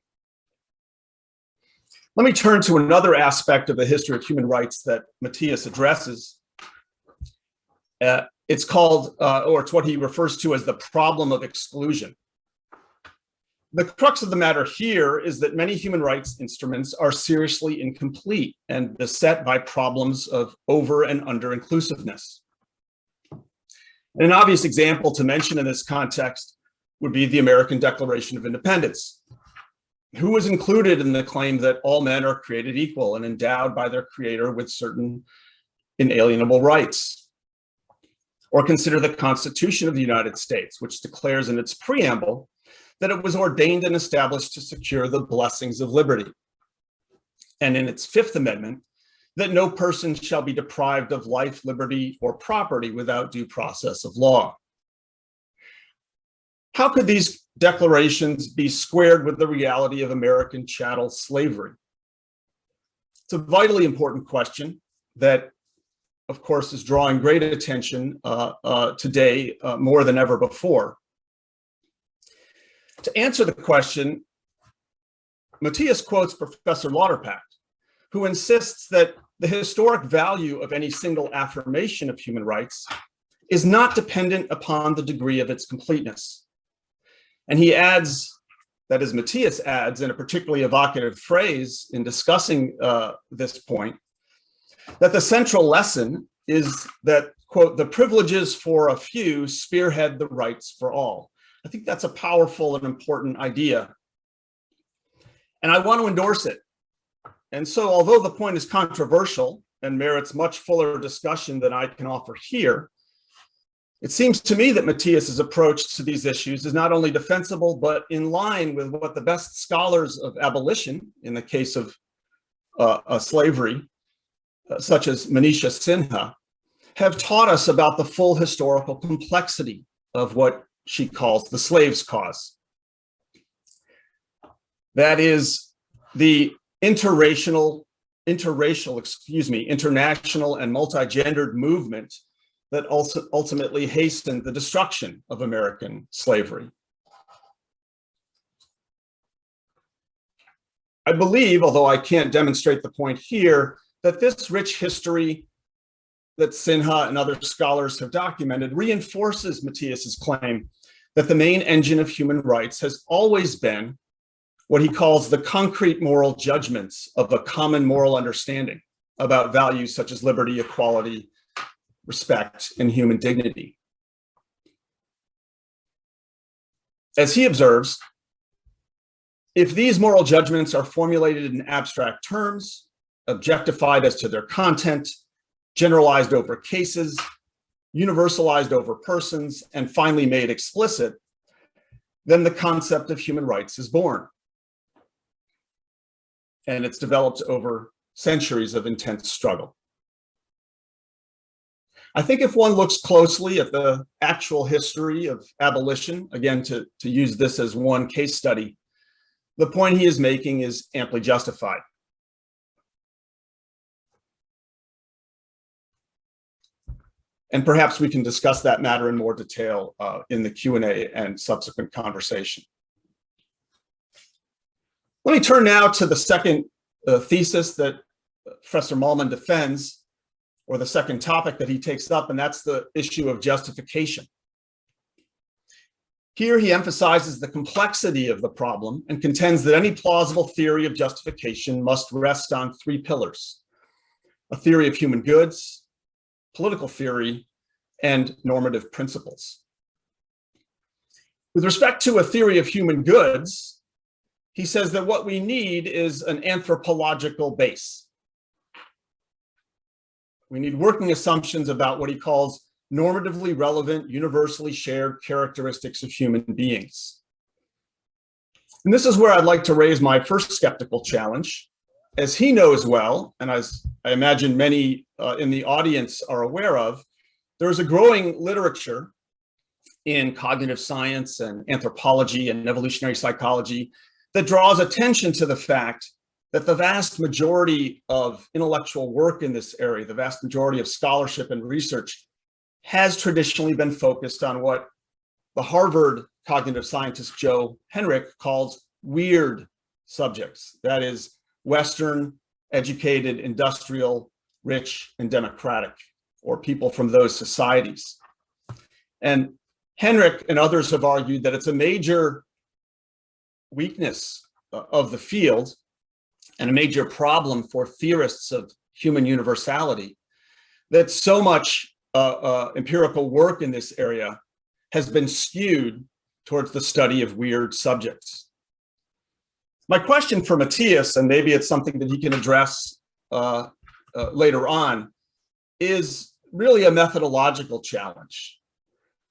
Let me turn to another aspect of the history of human rights that Matthias addresses. It's called, or it's what he refers to as the problem of exclusion. The crux of the matter here is that many human rights instruments are seriously incomplete and beset by problems of over and under inclusiveness. An obvious example to mention in this context would be the American Declaration of Independence. Who was included in the claim that all men are created equal and endowed by their creator with certain inalienable rights? Or consider the Constitution of the United States, which declares in its preamble that it was ordained and established to secure the blessings of liberty. And in its Fifth Amendment, that no person shall be deprived of life, liberty, or property without due process of law. How could these declarations be squared with the reality of American chattel slavery? It's a vitally important question that, of course, is drawing great attention today more than ever before. To answer the question, Matthias quotes Professor Lauterpacht, who insists that the historic value of any single affirmation of human rights is not dependent upon the degree of its completeness. And he adds, that is, Matthias adds in a particularly evocative phrase in discussing this point, that the central lesson is that, quote, the privileges for a few spearhead the rights for all. I think that's a powerful and important idea. And I want to endorse it. And so, although the point is controversial and merits much fuller discussion than I can offer here, it seems to me that Matthias's approach to these issues is not only defensible, but in line with what the best scholars of abolition, in the case of slavery, such as Manisha Sinha, have taught us about the full historical complexity of what she calls the slave's cause. That is the international and multi-gendered movement that also ultimately hastened the destruction of American slavery. I believe, although I can't demonstrate the point here, that this rich history that Sinha and other scholars have documented reinforces Matthias's claim that the main engine of human rights has always been what he calls the concrete moral judgments of a common moral understanding about values such as liberty, equality, respect, and human dignity. As he observes, if these moral judgments are formulated in abstract terms, objectified as to their content, generalized over cases, universalized over persons, and finally made explicit, then the concept of human rights is born. And it's developed over centuries of intense struggle. I think if one looks closely at the actual history of abolition, again, to use this as one case study, the point he is making is amply justified. And perhaps we can discuss that matter in more detail in the Q&A and subsequent conversation. Let me turn now to the second thesis that Professor Malman defends, or the second topic that he takes up, and that's the issue of justification. Here he emphasizes the complexity of the problem and contends that any plausible theory of justification must rest on three pillars: a theory of human goods, political theory, and normative principles. With respect to a theory of human goods, he says that what we need is an anthropological base. We need working assumptions about what he calls normatively relevant, universally shared characteristics of human beings. And this is where I'd like to raise my first skeptical challenge. As he knows well, and as I imagine many in the audience are aware of, there is a growing literature in cognitive science and anthropology and evolutionary psychology that draws attention to the fact that the vast majority of intellectual work in this area, the vast majority of scholarship and research, has traditionally been focused on what the Harvard cognitive scientist Joe Henrich calls weird subjects. That is, Western, educated, industrial, rich, and democratic, or people from those societies. And Henrich and others have argued that it's a major weakness of the field and a major problem for theorists of human universality that so much empirical work in this area has been skewed towards the study of weird subjects. My question for Matthias, and maybe it's something that he can address later on, is really a methodological challenge.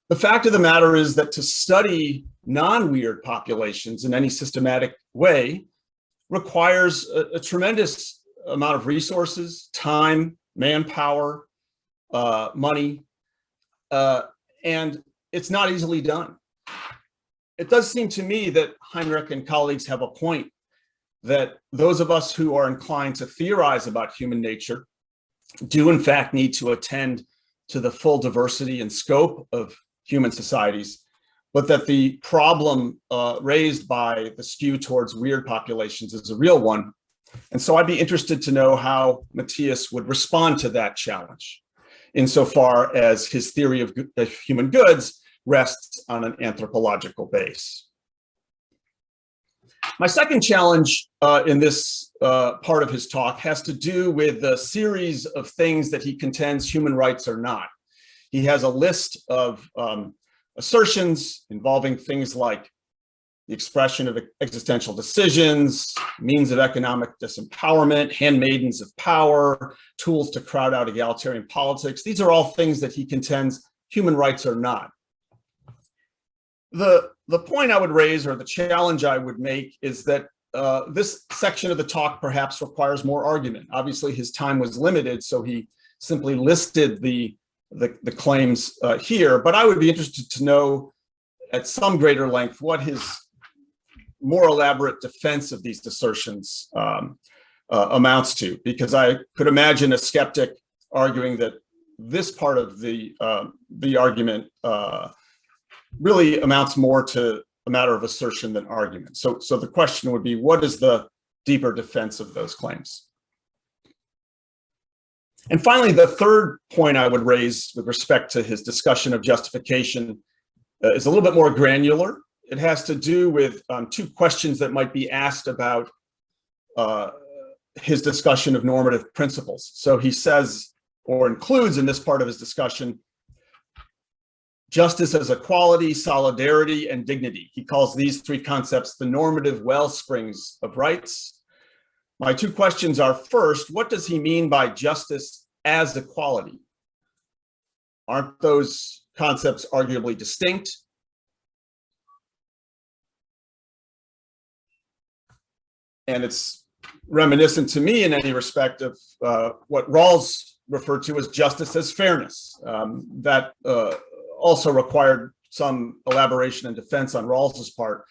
The fact of the matter is that to study non-weird populations in any systematic way requires a tremendous amount of resources, time, manpower, money, and it's not easily done. It does seem to me that Heinrich and colleagues have a point that those of us who are inclined to theorize about human nature do in fact need to attend to the full diversity and scope of human societies, but that the problem raised by the skew towards weird populations is a real one. And so I'd be interested to know how Matthias would respond to that challenge, insofar as his theory of human goods rests on an anthropological base. My second challenge in this part of his talk has to do with the series of things that he contends human rights are not. He has a list of assertions involving things like the expression of existential decisions, means of economic disempowerment, handmaidens of power, tools to crowd out egalitarian politics. These are all things that he contends human rights are not. The point I would raise, or the challenge I would make, is that this section of the talk perhaps requires more argument. Obviously, his time was limited, so he simply listed the claims here, but I would be interested to know at some greater length what his more elaborate defense of these assertions amounts to, because I could imagine a skeptic arguing that this part of the argument really amounts more to a matter of assertion than argument. So the question would be, what is the deeper defense of those claims? And finally, the third point I would raise with respect to his discussion of justification is a little bit more granular. It has to do with two questions that might be asked about his discussion of normative principles. So he says, or includes in this part of his discussion, justice as equality, solidarity, and dignity. He calls these three concepts the normative well springs of rights. My two questions are, first, what does he mean by justice as equality? Aren't those concepts arguably distinct? And it's reminiscent to me in any respect of what Rawls referred to as justice as fairness. That also required some elaboration and defense on Rawls's part.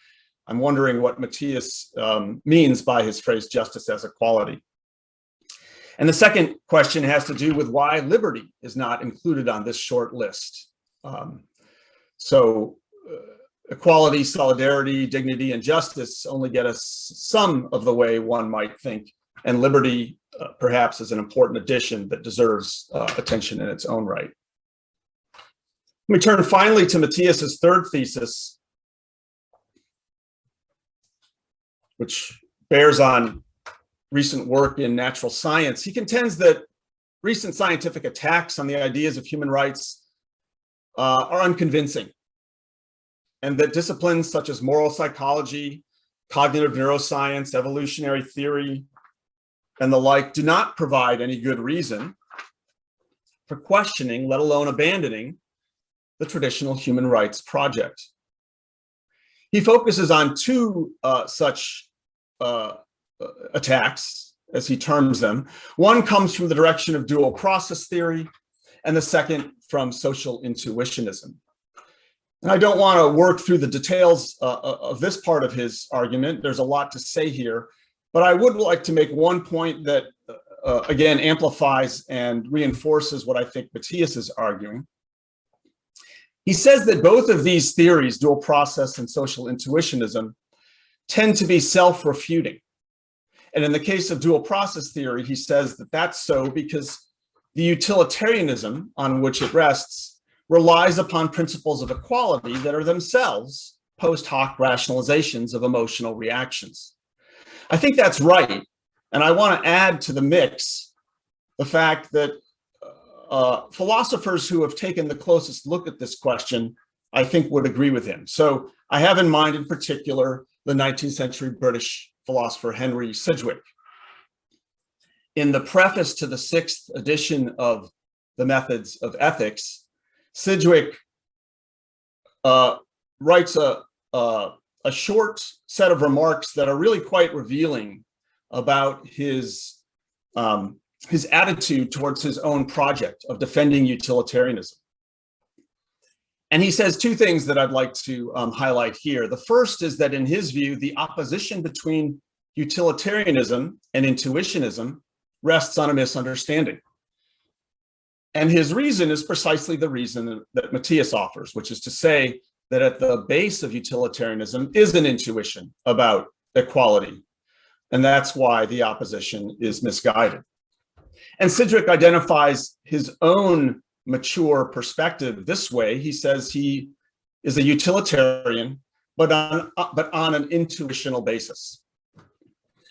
I'm wondering what Matthias means by his phrase justice as equality. And the second question has to do with why liberty is not included on this short list. Equality, solidarity, dignity, and justice only get us some of the way one might think, and liberty perhaps is an important addition that deserves attention in its own right. Let me turn finally to Matthias's third thesis, which bears on recent work in natural science. He contends that recent scientific attacks on the ideas of human rights are unconvincing, and that disciplines such as moral psychology, cognitive neuroscience, evolutionary theory, and the like do not provide any good reason for questioning, let alone abandoning, the traditional human rights project. He focuses on two such attacks, as he terms them. One comes from the direction of dual process theory, and the second from social intuitionism. And I don't want to work through the details of this part of his argument. There's a lot to say here, but I would like to make one point that, again, amplifies and reinforces what I think Matthias is arguing. He says that both of these theories, dual process and social intuitionism, tend to be self-refuting. And in the case of dual process theory, he says that that's so because the utilitarianism on which it rests relies upon principles of equality that are themselves post hoc rationalizations of emotional reactions. I think that's right. And I want to add to the mix the fact that philosophers who have taken the closest look at this question, I think, would agree with him. So I have in mind in particular the 19th century British philosopher Henry Sidgwick. In the preface to the 6th edition of the Methods of Ethics, Sidgwick writes a short set of remarks that are really quite revealing about his attitude towards his own project of defending utilitarianism. And he says two things that I'd like to highlight here. The first is that in his view, the opposition between utilitarianism and intuitionism rests on a misunderstanding. And his reason is precisely the reason that Matthias offers, which is to say that at the base of utilitarianism is an intuition about equality. And that's why the opposition is misguided. And Sidgwick identifies his own mature perspective this way. He says he is a utilitarian, but on an intuitional basis.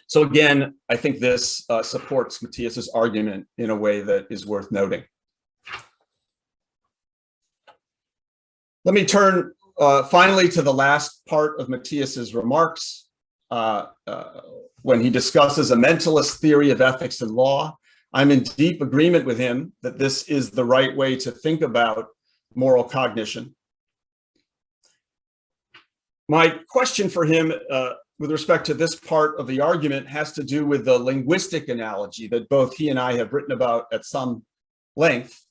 So again, I think this supports Matthias's argument in a way that is worth noting. Let me turn finally to the last part of Matthias's remarks when he discusses a mentalist theory of ethics and law. I'm in deep agreement with him that this is the right way to think about moral cognition. My question for him with respect to this part of the argument has to do with the linguistic analogy that both he and I have written about at some length.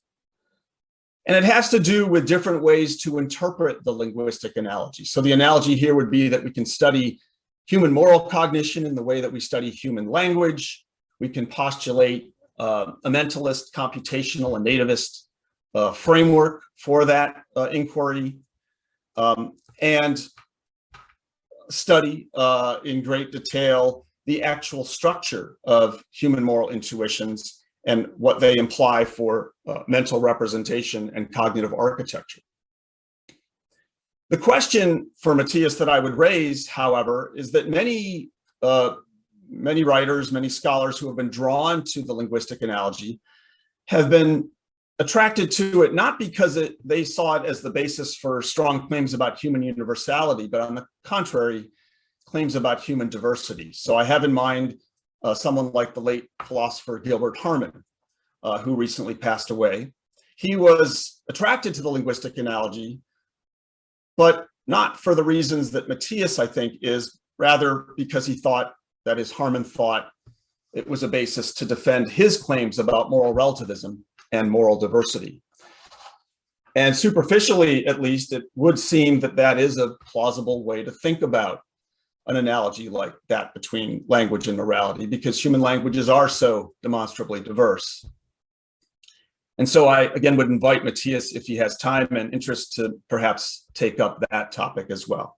And it has to do with different ways to interpret the linguistic analogy. So the analogy here would be that we can study human moral cognition in the way that we study human language. We can postulate a mentalist, computational, and nativist framework for that inquiry, and study in great detail the actual structure of human moral intuitions and what they imply for mental representation and cognitive architecture. The question for Matthias that I would raise, however, is that many writers, many scholars who have been drawn to the linguistic analogy have been attracted to it not because they saw it as the basis for strong claims about human universality, but on the contrary, claims about human diversity. So I have in mind someone like the late philosopher Gilbert Harman, who recently passed away. He was attracted to the linguistic analogy, but not for the reasons that Matthias, I think, is, rather because he thought, that is, Harman thought it was a basis to defend his claims about moral relativism and moral diversity. And superficially, at least, it would seem that that is a plausible way to think about an analogy like that between language and morality, because human languages are so demonstrably diverse. And so I, again, would invite Matthias, if he has time and interest, to perhaps take up that topic as well.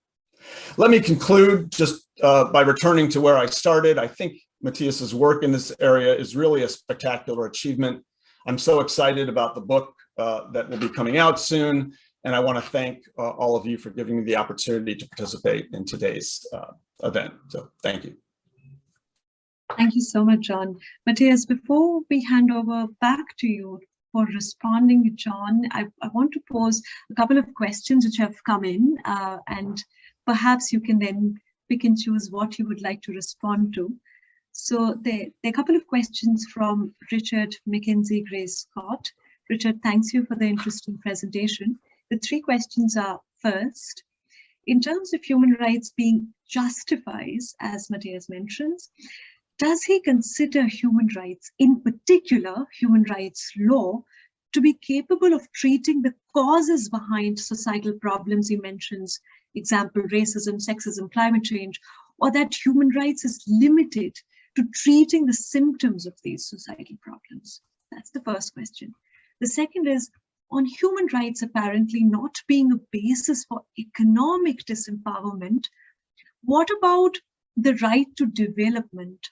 Let me conclude just by returning to where I started. I think Matthias's work in this area is really a spectacular achievement. I'm so excited about the book that will be coming out soon. And I want to thank all of you for giving me the opportunity to participate in today's event. So thank you. Thank you so much, John. Matthias, before we hand over back to you for responding, John, I want to pose a couple of questions which have come in, and perhaps you can then pick and choose what you would like to respond to. So there are a couple of questions from Richard Mackenzie Gray Scott. Richard, thanks you for the interesting presentation. The three questions are: first, in terms of human rights being justifies, as Matthias mentions, does he consider human rights, in particular human rights law, to be capable of treating the causes behind societal problems he mentions, example, racism, sexism, climate change, or that human rights is limited to treating the symptoms of these societal problems? That's the first question. The second is, on human rights apparently not being a basis for economic disempowerment, what about the right to development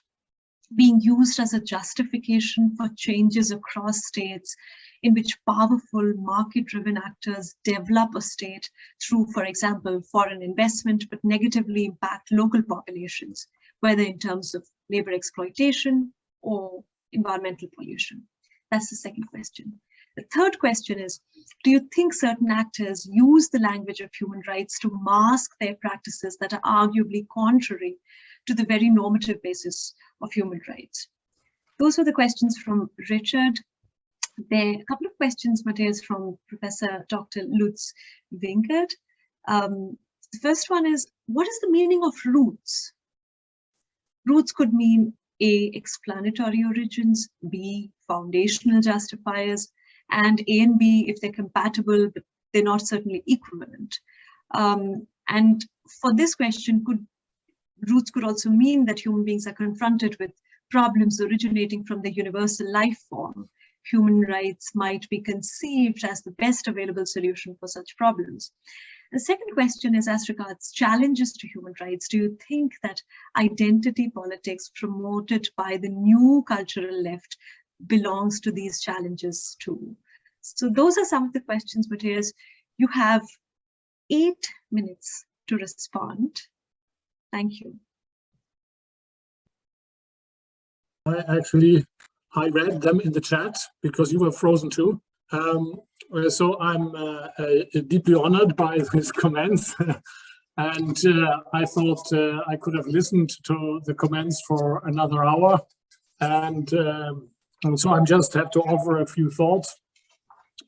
being used as a justification for changes across states in which powerful market-driven actors develop a state through, for example, foreign investment, but negatively impact local populations, whether in terms of labor exploitation or environmental pollution? That's the second question. The third question is, do you think certain actors use the language of human rights to mask their practices that are arguably contrary to the very normative basis of human rights? Those were the questions from Richard. There are a couple of questions, Matthias, from Professor Dr. Lutz Winkert. The first one is, what is the meaning of roots? Roots could mean A, explanatory origins, B, foundational justifiers, and A and B, if they're compatible, but they're not certainly equivalent. And for this question, roots could also mean that human beings are confronted with problems originating from the universal life form. Human rights might be conceived as the best available solution for such problems. The second question is, as regards challenges to human rights, do you think that identity politics promoted by the new cultural left belongs to these challenges too? So those are some of the questions, Matthias. You have 8 minutes to respond. Thank you. I read them in the chat because you were frozen too. So I'm deeply honored by these comments. And I thought I could have listened to the comments for another hour. And so I just have to offer a few thoughts.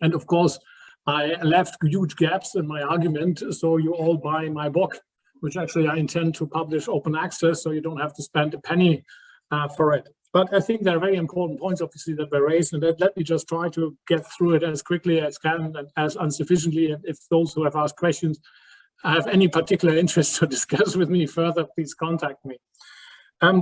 And of course, I left huge gaps in my argument, so you all buy my book, which actually I intend to publish open access, so you don't have to spend a penny for it. But I think there are very important points, obviously, that were raised, and let me just try to get through it as quickly as can and as insufficiently. And if those who have asked questions have any particular interest to discuss with me further, please contact me.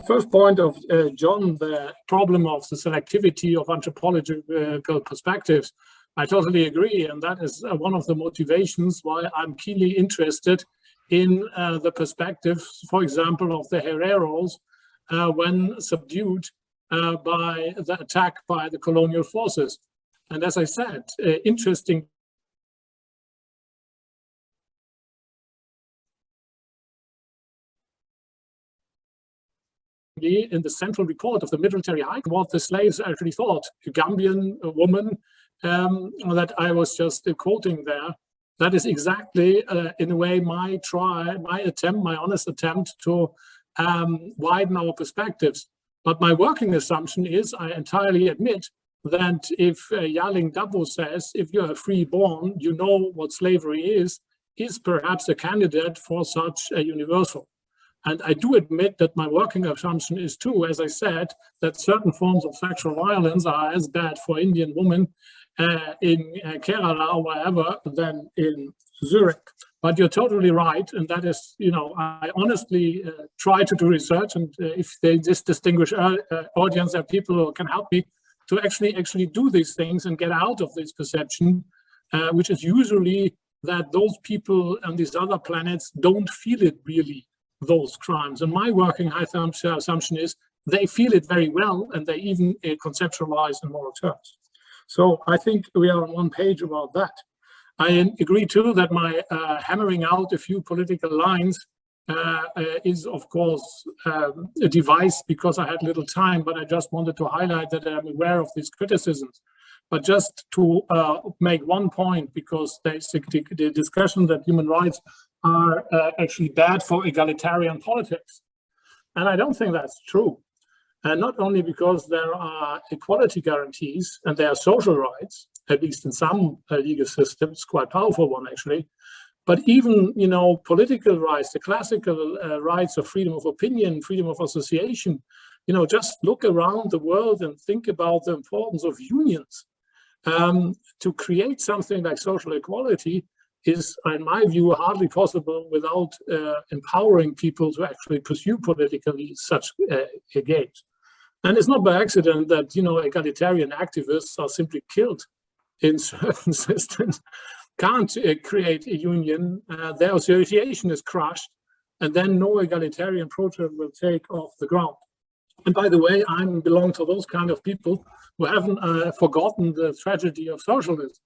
First point of John, the problem of the selectivity of anthropological perspectives. I totally agree, and that is one of the motivations why I'm keenly interested in the perspectives, for example, of the Hereros when subdued by the attack by the colonial forces. And as I said, interesting in the central report of the military high command, what the slaves actually thought. A Gambian woman that I was just quoting there, that is exactly, in a way, my honest attempt to widen our perspectives. But my working assumption is, I entirely admit that if Yaling Dabo says, if you're freeborn, you know what slavery is perhaps a candidate for such a universal. And I do admit that my working assumption is too, as I said, that certain forms of sexual violence are as bad for Indian women in Kerala or wherever than in Zurich. But you're totally right, and that is, I honestly try to do research, and if this distinguished audience are people who can help me to actually do these things and get out of this perception, which is usually that those people on these other planets don't feel it really, those crimes. And my working assumption is they feel it very well, and they even conceptualize in moral terms. So I think we are on one page about that. I agree too that my hammering out a few political lines is, of course, a device because I had little time, but I just wanted to highlight that I'm aware of these criticisms. But just to make one point, because the discussion that human rights are actually bad for egalitarian politics. And I don't think that's true. And not only because there are equality guarantees and there are social rights, at least in some legal systems, quite powerful one actually, but even, political rights, the classical rights of freedom of opinion, freedom of association, just look around the world and think about the importance of unions. To create something like social equality is, in my view, hardly possible without empowering people to actually pursue politically such gains. And it's not by accident that, egalitarian activists are simply killed in certain systems, can't create a union, their association is crushed, and then no egalitarian project will take off the ground. And by the way, I belong to those kind of people who haven't forgotten the tragedy of socialism,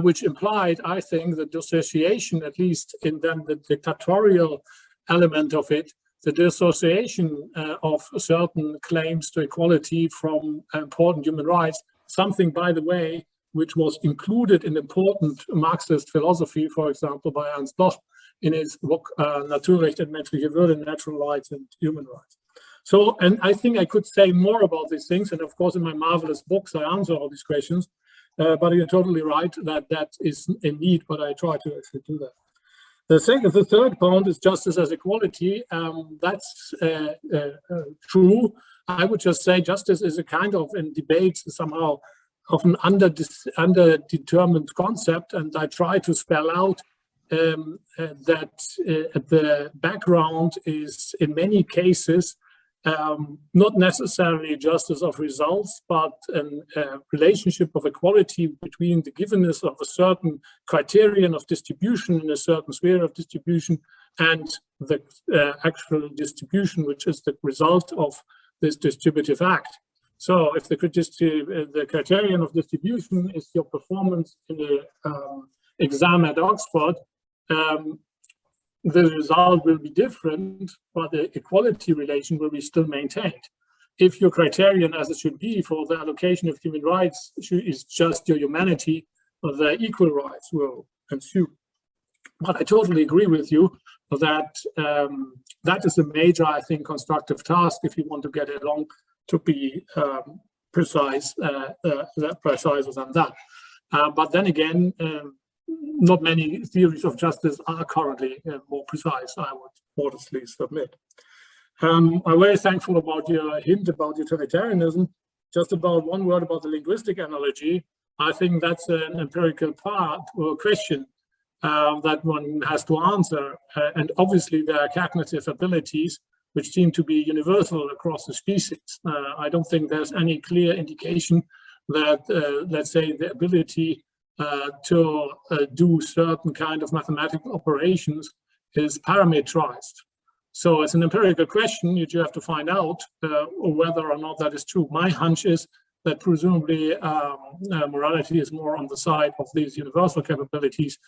which implied, I think, the dissociation, at least in then the dictatorial element of it, the dissociation of certain claims to equality from important human rights, something, by the way, which was included in important Marxist philosophy, for example, by Ernst Bloch in his book Naturrecht and menschliche Würde, Natural Rights and Human Rights. So, and I think I could say more about these things, and of course in my marvelous books I answer all these questions, but you're totally right that that is a need, but I try to actually do that. The third point is justice as equality. That's true. I would just say justice is a kind of, in debates, somehow of an underdetermined concept, and I try to spell out that the background is, in many cases, not necessarily justice of results, but a relationship of equality between the givenness of a certain criterion of distribution in a certain sphere of distribution and the actual distribution, which is the result of this distributive act. So if the criterion of distribution is your performance in the exam at Oxford, the result will be different, but the equality relation will be still maintained. If your criterion, as it should be for the allocation of human rights, is just your humanity, the equal rights will ensue. But I totally agree with you that that is a major, I think, constructive task if you want to get along, to be precise, preciser than that. But then again, not many theories of justice are currently more precise, I would modestly submit. I'm very thankful about your hint about utilitarianism. Just about one word about the linguistic analogy. I think that's an empirical part or question that one has to answer. And obviously there are cognitive abilities which seem to be universal across the species. I don't think there's any clear indication that, let's say, the ability to do certain kind of mathematical operations is parametrized. So it's an empirical question. You have to find out whether or not that is true. My hunch is that presumably morality is more on the side of these universal capabilities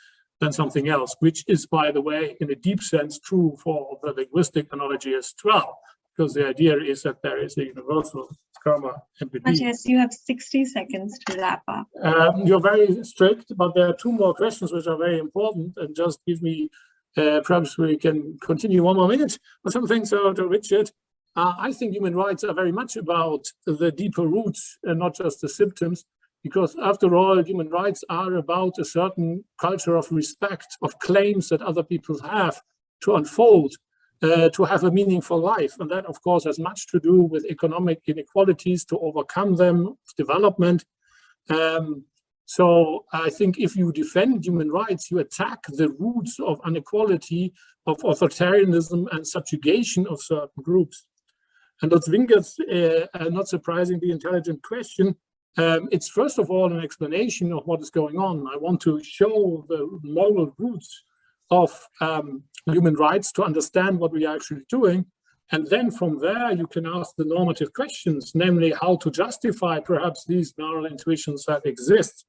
than something else, which is, by the way, in a deep sense, true for the linguistic analogy as well, because the idea is that there is a universal karma NPD. Matthias, you have 60 seconds to wrap up. You're very strict, but there are two more questions which are very important, and just give me, perhaps we can continue 1 more minute or something. So to Richard, I think human rights are very much about the deeper roots and not just the symptoms, because after all, human rights are about a certain culture of respect, of claims that other people have to unfold, to have a meaningful life. And that, of course, has much to do with economic inequalities, to overcome them, development. So I think if you defend human rights, you attack the roots of inequality, of authoritarianism and subjugation of certain groups. And that's Wingert's, not surprisingly, intelligent question. It's first of all an explanation of what is going on. I want to show the moral roots of human rights to understand what we are actually doing. And then from there, you can ask the normative questions, namely how to justify perhaps these moral intuitions that exist.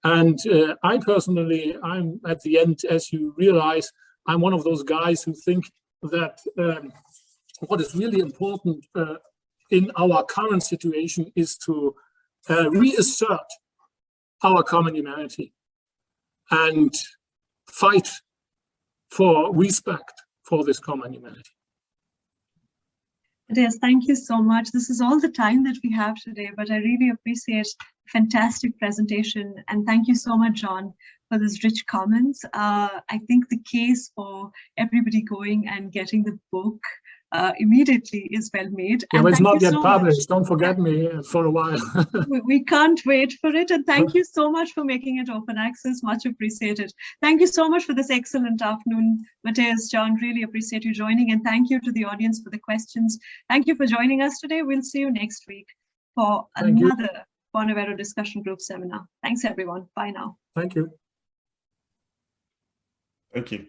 And I personally, I'm at the end, as you realize, I'm one of those guys who think that what is really important in our current situation is to reassert our common humanity and fight for respect for this common humanity. Yes, thank you so much. This is all the time that we have today, but I really appreciate fantastic presentation. And thank you so much, John, for these rich comments. I think the case for everybody going and getting the book immediately is well made. Yeah, and it's not yet so published. Much. Don't forget me for a while. We can't wait for it. And thank you so much for making it open access. Much appreciated. Thank you so much for this excellent afternoon, Matthias, John. Really appreciate you joining. And thank you to the audience for the questions. Thank you for joining us today. We'll see you next week for another Bonavero Discussion Group seminar. Thanks, everyone. Bye now. Thank you. Thank you.